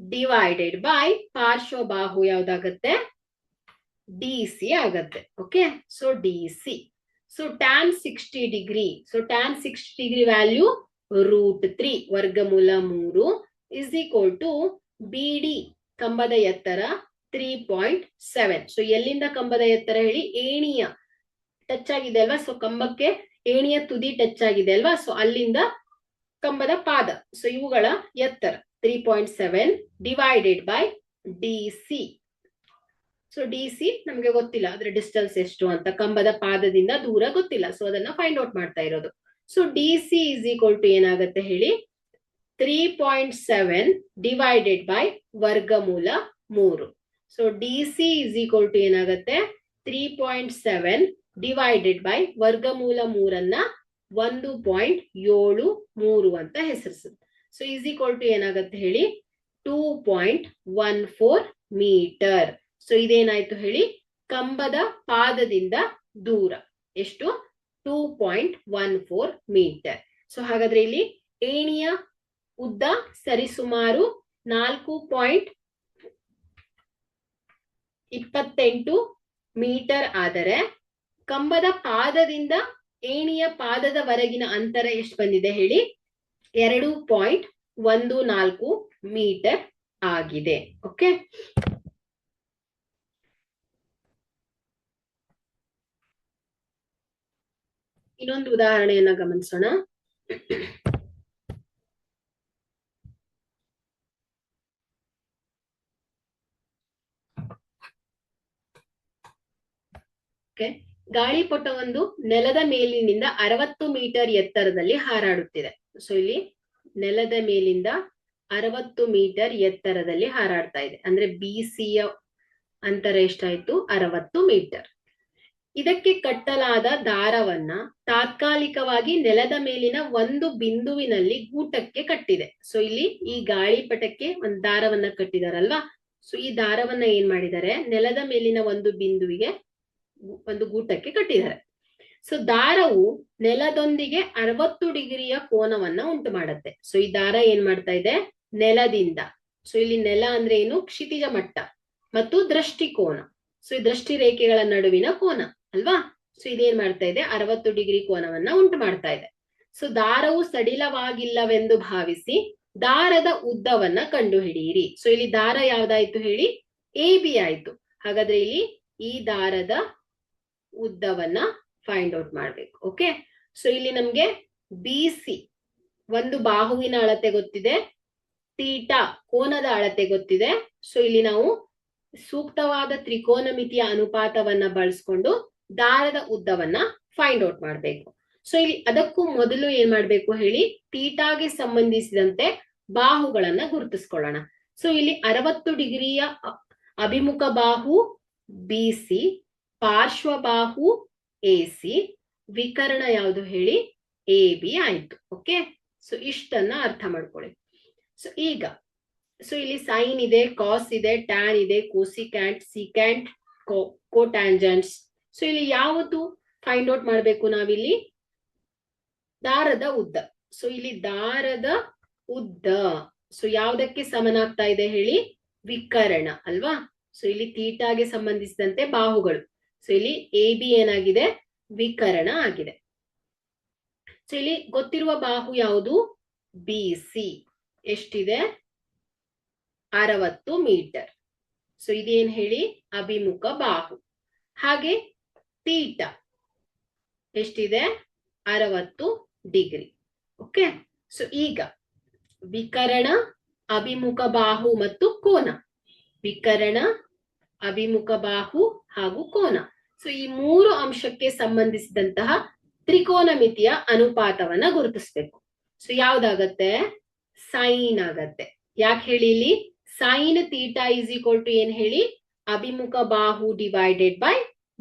ಡಿವೈಡೆಡ್ ಬೈ ಪಾರ್ಶ್ವ ಬಾಹು ಯಾವ್ದಾಗತ್ತೆ, DC ಆಗತ್ತೆ. Okay, so DC. So tan 60 degree, so tan 60 degree value √3 ವರ್ಗಮೂಲ 3 ಇಸ್ ಈಕ್ವಲ್ ಟು BD ಕಂಬದ ಎತ್ತರ 3.7. ಸೊ ಎಲ್ಲಿಂದ ಕಂಬದ ಎತ್ತರ ಹೇಳಿ, ಏಣಿಯ ಟಚ್ ಆಗಿದೆ ಅಲ್ವಾ, ಸೊ ಕಂಬಕ್ಕೆ ಏಣಿಯ ತುದಿ ಟಚ್ ಆಗಿದೆ ಅಲ್ವಾ, ಸೊ ಅಲ್ಲಿಂದ ಕಂಬದ ಪಾದ, ಸೊ ಇವುಗಳ ಎತ್ತರ 3.7 divided by DC. So DC ನಮ್ಗೆ ಗೊತ್ತಿಲ್ಲ ಅದ್ರ ಡಿಸ್ಟೆನ್ಸ್ ಎಷ್ಟು ಅಂತ, ಕಂಬದ ಪಾದದಿಂದ ದೂರ ಗೊತ್ತಿಲ್ಲ, ಸೊ ಅದನ್ನ ಫೈಂಡ್ ಔಟ್ ಮಾಡ್ತಾ ಇರೋದು. So DC is equal to ಏನಾಗುತ್ತೆ ಹೇಳಿ, 3.7 ಡಿವೈಡೆಡ್ ಬೈ ವರ್ಗಮೂಲ 3. So DC is equal to ಏನಾಗುತ್ತೆ, 3.7 ಡಿವೈಡೆಡ್ ಬೈ ವರ್ಗಮೂಲ 3ಅನ್ನ 1.73 ಅಂತ ಹೆಸರಿಸುತ್ತೆ. ಸೊ ಇಸ್ ಈಕ್ವಲ್ ಟು ಏನಾಗುತ್ತೆ ಹೇಳಿ 2.14 ಮೀಟರ್. ಸೊ ಇದೇನಾಯ್ತು ಹೇಳಿ ಕಂಬದ ಪಾದದಿಂದ ದೂರ ಎಷ್ಟು 2.14 ಮೀಟರ್. ಸೊ ಹಾಗಾದ್ರೆ ಇಲ್ಲಿ ಏಣಿಯ ಉದ್ದ ಸರಿಸುಮಾರು 4.28 ಮೀಟರ್ ಆದರೆ ಕಂಬದ ಪಾದದಿಂದ ಏಣಿಯ ಪಾದದವರೆಗಿನ ಅಂತರ ಎಷ್ಟು ಬಂದಿದೆ ಹೇಳಿ 2.14 ಮೀಟರ್ ಆಗಿದೆ. ಓಕೆ, ಇನ್ನೊಂದು ಉದಾಹರಣೆಯನ್ನ ಗಮನಿಸೋಣ. ಗಾಳಿಪಟವೊಂದು ನೆಲದ ಮೇಲಿನಿಂದ 60 ಮೀಟರ್ ಎತ್ತರದಲ್ಲಿ ಹಾರಾಡುತ್ತಿದೆ. ಸೊ ಇಲ್ಲಿ ನೆಲದ ಮೇಲಿಂದ 60 ಮೀಟರ್ ಎತ್ತರದಲ್ಲಿ ಹಾರಾಡ್ತಾ ಇದೆ. ಅಂದ್ರೆ BCಯ ಅಂತರ ಎಷ್ಟಾಯ್ತು 60 ಮೀಟರ್. ಇದಕ್ಕೆ ಕಟ್ಟಲಾದ ದಾರವನ್ನ ತಾತ್ಕಾಲಿಕವಾಗಿ ನೆಲದ ಮೇಲಿನ ಒಂದು ಬಿಂದುವಿನಲ್ಲಿ ಗೂಟಕ್ಕೆ ಕಟ್ಟಿದೆ. ಸೊ ಇಲ್ಲಿ ಈ ಗಾಳಿಪಟಕ್ಕೆ ಒಂದು ದಾರವನ್ನ ಕಟ್ಟಿದಾರಲ್ವಾ, ಸೊ ಈ ದಾರವನ್ನ ಏನ್ ಮಾಡಿದ್ದಾರೆ ನೆಲದ ಮೇಲಿನ ಒಂದು ಬಿಂದುವಿಗೆ ಒಂದು ಗೂಟಕ್ಕೆ ಕಟ್ಟಿದ್ದಾರೆ. ಸೊ ದಾರವು ನೆಲದೊಂದಿಗೆ 60 ಡಿಗ್ರಿಯ ಕೋನವನ್ನ ಉಂಟು ಮಾಡುತ್ತೆ. ಸೊ ಈ ದಾರ ಏನ್ ಮಾಡ್ತಾ ಇದೆ ನೆಲದಿಂದ, ಸೊ ಇಲ್ಲಿ ನೆಲ ಅಂದ್ರೆ ಏನು ಕ್ಷಿತಿಜ ಮಟ್ಟ ಮತ್ತು ದೃಷ್ಟಿಕೋನ, ಸೊ ಈ ದೃಷ್ಟಿ ರೇಖೆಗಳ ನಡುವಿನ ಕೋನ ಅಲ್ವಾ. ಸೊ ಇದೇನ್ ಮಾಡ್ತಾ ಇದೆ 60 ಡಿಗ್ರಿ ಕೋನವನ್ನ ಉಂಟು ಮಾಡ್ತಾ ಇದೆ. ಸೊ ದಾರವು ಸಡಿಲವಾಗಿಲ್ಲವೆಂದು ಭಾವಿಸಿ ದಾರದ ಉದ್ದವನ್ನ ಕಂಡುಹಿಡಿಯಿರಿ. ಸೊ ಇಲ್ಲಿ ದಾರ ಯಾವ್ದಾಯ್ತು ಹೇಳಿ AB ಆಯ್ತು. ಹಾಗಾದ್ರೆ ಇಲ್ಲಿ ಈ ದಾರದ ಉದ್ದವನ್ನ ಫೈಂಡ್ ಔಟ್ ಮಾಡ್ಬೇಕು. ಓಕೆ, ಸೊ ಇಲ್ಲಿ ನಮ್ಗೆ BC ಒಂದು ಬಾಹುವಿನ ಅಳತೆ ಗೊತ್ತಿದೆ, ಥೀಟಾ ಕೋನದ ಅಳತೆ ಗೊತ್ತಿದೆ. ಸೊ ಇಲ್ಲಿ ನಾವು ಸೂಕ್ತವಾದ ತ್ರಿಕೋನಮಿತಿಯ ಅನುಪಾತವನ್ನ ಬಳಸ್ಕೊಂಡು ದಾರದ ಉದ್ದವನ್ನ ಫೈಂಡ್ ಔಟ್ ಮಾಡ್ಬೇಕು. ಸೊ ಇಲ್ಲಿ ಅದಕ್ಕೂ ಮೊದಲು ಏನ್ ಮಾಡ್ಬೇಕು ಹೇಳಿ ಥೀಟಾಗೆ ಸಂಬಂಧಿಸಿದಂತೆ ಬಾಹುಗಳನ್ನ ಗುರುತಿಸ್ಕೊಳ್ಳೋಣ. ಸೊ ಇಲ್ಲಿ 60 ಡಿಗ್ರಿಯ ಅಭಿಮುಖ ಬಾಹು BC, ಪಾರ್ಶ್ವಬಾಹು AC, ವಿಕರ್ಣ ಯಾವುದು ಹೇಳಿ AB ಆಯ್ತು. ಓಕೆ, ಸೊ ಇಷ್ಟನ್ನ ಅರ್ಥ ಮಾಡ್ಕೊಳ್ಳಿ. ಸೊ ಈಗ ಇಲ್ಲಿ ಸೈನ್ ಇದೆ, ಕಾಸ್ ಇದೆ, ಟ್ಯಾನ್ ಇದೆ, ಕೋಸಿಕ್ಯಾಂಟ್, ಸಿಕ್ಯಾಂಟ್, ಕೋಟ್ಯಾಂಜೆಂಟ್ಸ್. ಸೊ ಇಲ್ಲಿ ಯಾವುದು ಫೈಂಡ್ ಔಟ್ ಮಾಡ್ಬೇಕು ನಾವಿಲ್ಲಿ ದಾರದ ಉದ್ದ. ಸೊ ಇಲ್ಲಿ ದಾರದ ಉದ್ದ ಸೊ ಯಾವ್ದಕ್ಕೆ ಸಮನಾಗ್ತಾ ಇದೆ ಹೇಳಿ ವಿಕರ್ಣ ಅಲ್ವಾ. ಸೊ ಇಲ್ಲಿ ಥೀಟಾಗೆ ಸಂಬಂಧಿಸಿದಂತೆ ಬಾಹುಗಳು. ಸೊ ಇಲ್ಲಿ AB ಏನಾಗಿದೆ ವಿಕರ್ಣ ಆಗಿದೆ. ಸೊ ಇಲ್ಲಿ ಗೊತ್ತಿರುವ ಬಾಹು ಯಾವುದು BC ಎಷ್ಟಿದೆ 60 ಮೀಟರ್. ಸೊ ಇದೇನ್ ಹೇಳಿ ಅಭಿಮುಖ ಬಾಹು. ಹಾಗೆ ಥೀಟಾ ಎಷ್ಟಿದೆ 60 ಡಿಗ್ರಿ. ಓಕೆ, ಸೊ ಈಗ ವಿಕರ್ಣ, ಅಭಿಮುಖ ಬಾಹು ಮತ್ತು ಕೋನ, ವಿಕರ್ಣ, ಅಭಿಮುಖ ಬಾಹು ಹಾಗೂ ಕೋನ. ಸೊ ಈ ಮೂರು ಅಂಶಕ್ಕೆ ಸಂಬಂಧಿಸಿದಂತಹ ತ್ರಿಕೋನಮಿತಿಯ ಅನುಪಾತವನ್ನ ಗುರುತಿಸ್ಬೇಕು. ಸೊ ಯಾವ್ದಾಗತ್ತೆ ಸೈನ್ ಆಗತ್ತೆ. ಯಾಕೆ ಹೇಳಿ ಇಲ್ಲಿ sine theta is equal to ಏನ್ ಹೇಳಿ ಅಭಿಮುಖ ಬಾಹು ಡಿವೈಡೆಡ್ ಬೈ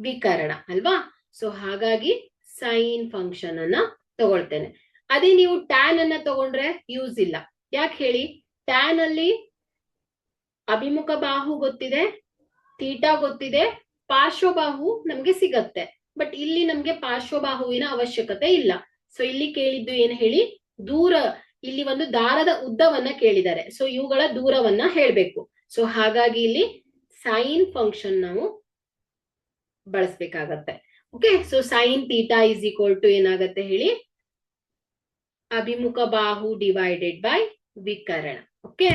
ವಿಕರ್ಣ ಅಲ್ವಾ. ಸೊ ಹಾಗಾಗಿ ಸೈನ್ ಫಂಕ್ಷನ್ ಅನ್ನ ತಗೊಳ್ತೇನೆ. ಅದೇ ನೀವು ಟ್ಯಾನ್ ಅನ್ನ ತಗೊಂಡ್ರೆ ಯೂಸ್ ಇಲ್ಲ. ಯಾಕೆ ಹೇಳಿ ಟ್ಯಾನ್ ಅಲ್ಲಿ ಅಭಿಮುಖ ಬಾಹು ಗೊತ್ತಿದೆ, ಥೀಟಾ ಗೊತ್ತಿದೆ, ಪಾರ್ಶ್ವಬಾಹು ನಮ್ಗೆ ಸಿಗತ್ತೆ. ಬಟ್ ಇಲ್ಲಿ ನಮ್ಗೆ ಪಾರ್ಶ್ವಬಾಹುವಿನ ಅವಶ್ಯಕತೆ ಇಲ್ಲ. ಸೊ ಇಲ್ಲಿ ಕೇಳಿದ್ದು ಏನ್ ಹೇಳಿ ದೂರ, ಇಲ್ಲಿ ಒಂದು ದಾರದ ಉದ್ದವನ್ನ ಕೇಳಿದ್ದಾರೆ. ಸೊ ಇವುಗಳ ದೂರವನ್ನ ಹೇಳ್ಬೇಕು. ಸೊ ಹಾಗಾಗಿ ಇಲ್ಲಿ ಸೈನ್ ಫಂಕ್ಷನ್ ನಾವು ಬಳಸ್ಬೇಕಾಗತ್ತೆ. Okay, so sine theta is equal to ಏನಾಗತ್ತೆ ಹೇಳಿ ಅಭಿಮುಖ ಬಾಹು ಡಿವೈಡೆಡ್ ಬೈ ವಿಕರ್ಣ. Okay,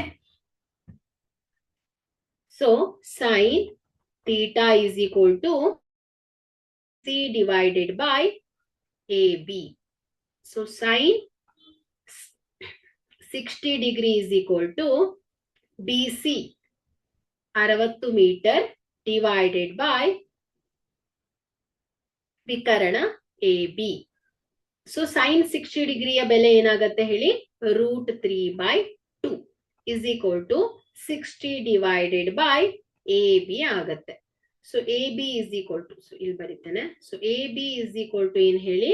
so sine theta is equal to C divided by AB. So sin 60 degree is equal to BC 60 meter divided by ವಿಕರ್ಣ AB. So sin 60 ಡಿಗ್ರಿಯ ಬೆಲೆ ಏನಾಗತ್ತೆ ಹೇಳಿ √3/2 is equal to 60 divided by AB ಆಗತ್ತೆ. So AB is equal to, so ಇಲ್ಲಿ ಬರೀತೇನೆ. So AB is equal to ಏನ್ ಹೇಳಿ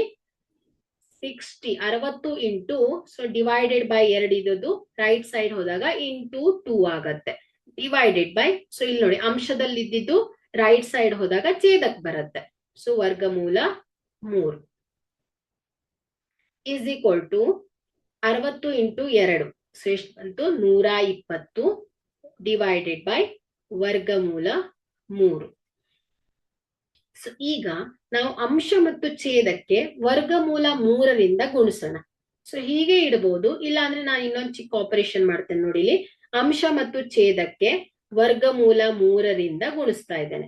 60 into, so divided by 2 ಇದ್ದು right side ಹೋದಾಗ ಇಂಟು 2 ಆಗತ್ತೆ. ಡಿವೈಡೆಡ್ ಬೈ, ಸೊ ಇಲ್ಲಿ ನೋಡಿ ಅಂಶದಲ್ಲಿ ಇದ್ದಿದ್ದು ರೈಟ್ ಸೈಡ್ ಹೋದಾಗ ಛೇದಕ್ ಬರುತ್ತೆ. ಸೊ ವರ್ಗಮೂಲ 3 is equal to 60 into 2, so ಎಷ್ಟು ಬಂತು 120 ಡಿವೈಡೆಡ್ ಬೈ ವರ್ಗಮೂಲ 3. ಸೊ ಈಗ ನಾವು ಅಂಶ ಮತ್ತು ಛೇದಕ್ಕೆ ವರ್ಗಮೂಲ 3ರಿಂದ ಗುಣಿಸೋಣ. ಸೊ ಹೀಗೆ ಇಡಬಹುದು, ಇಲ್ಲ ಅಂದ್ರೆ ನಾನು ಇನ್ನೊಂದು ಚಿಕ್ಕ ಆಪರೇಷನ್ ಮಾಡ್ತೇನೆ ನೋಡಿ. ಇಲ್ಲಿ ಅಂಶ ಮತ್ತು ಛೇದಕ್ಕೆ ವರ್ಗಮೂಲ 3ರಿಂದ ಗುಣಿಸ್ತಾ ಇದ್ದೇನೆ.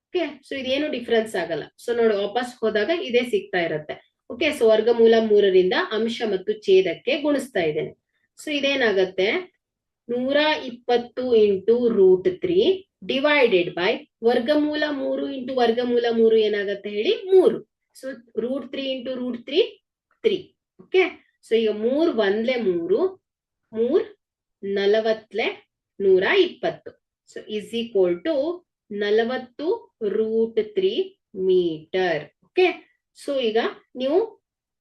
ಓಕೆ, ಸೊ ಇದೇನು ಡಿಫ್ರೆನ್ಸ್ ಆಗಲ್ಲ. ಸೊ ನೋಡಿ ವಾಪಸ್ ಹೋದಾಗ ಇದೇ ಸಿಗ್ತಾ ಇರುತ್ತೆ. ಓಕೆ, ಸೊ ವರ್ಗಮೂಲ 3ರಿಂದ ಅಂಶ ಮತ್ತು ಛೇದಕ್ಕೆ ಗುಣಿಸ್ತಾ ಇದ್ದೇನೆ. ಸೊ ಇದೇನಾಗತ್ತೆ 120 ಇಂಟು √3 ಡಿವೈಡೆಡ್ ಬೈ ವರ್ಗಮೂಲ 3 ಇಂಟು ವರ್ಗಮೂಲ 3 ಏನಾಗತ್ತೆ ಹೇಳಿ 3. So √3 into √3 3. ಓಕೆ, ಸೊ ಈಗ 3 1 3, 3 40 120. So is equal to 40 √3 meter. Okay, so ಈಗ ನೀವು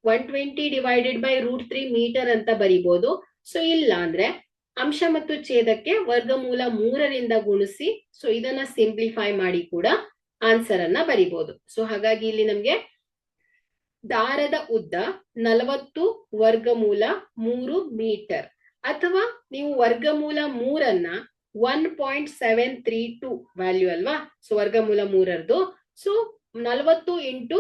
120 ಡಿವೈಡೆಡ್ ಬೈ √3 ಮೀಟರ್ ಅಂತ ಬರಿಬಹುದು. ಸೊ ಇಲ್ಲ ಅಂದ್ರೆ ಅಂಶ ಮತ್ತು ಛೇದಕ್ಕೆ ವರ್ಗಮೂಲ 3ರಿಂದ ಗುಣಿಸಿ, ಸೊ ಇದನ್ನ ಸಿಂಪ್ಲಿಫೈ ಮಾಡಿ ಕೂಡ ಆನ್ಸರ್ ಅನ್ನ ಬರಿಬಹುದು. ಸೊ ಹಾಗಾಗಿ ಇಲ್ಲಿ ನಮ್ಗೆ ದಾರದ ಉದ್ದ 40 ವರ್ಗಮೂಲ 3 ಮೀಟರ್, ಅಥವಾ ನೀವು ವರ್ಗಮೂಲ 3ಅನ್ನ 1.732 ವ್ಯಾಲ್ಯೂ ಅಲ್ವಾ. ಸೊ ವರ್ಗಮೂಲ 3ರದ್ದು, ಸೊ 40 ಇಂಟು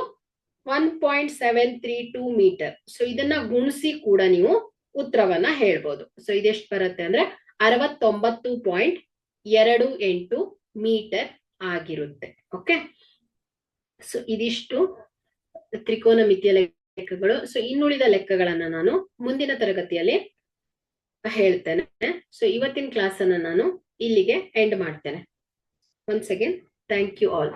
1.732 ಮೀಟರ್. ಸೊ ಇದನ್ನ ಗುಣಿಸಿ ಕೂಡ ನೀವು ಉತ್ತರವನ್ನ ಹೇಳ್ಬೋದು. ಸೊ ಇದೆಷ್ಟು ಬರುತ್ತೆ ಅಂದ್ರೆ 69.28 ಮೀಟರ್ ಆಗಿರುತ್ತೆ. ಓಕೆ, ಸೊ ಇದಿಷ್ಟು ತ್ರಿಕೋನಮಿತಿಯ ಲೆಕ್ಕಗಳು. ಸೊ ಇನ್ನುಳಿದ ಲೆಕ್ಕಗಳನ್ನ ನಾನು ಮುಂದಿನ ತರಗತಿಯಲ್ಲಿ ಹೇಳ್ತೇನೆ. ಸೊ ಇವತ್ತಿನ ಕ್ಲಾಸ್ ಅನ್ನ ನಾನು ಇಲ್ಲಿಗೆ ಎಂಡ್ ಮಾಡ್ತೇನೆ. Once again thank you all.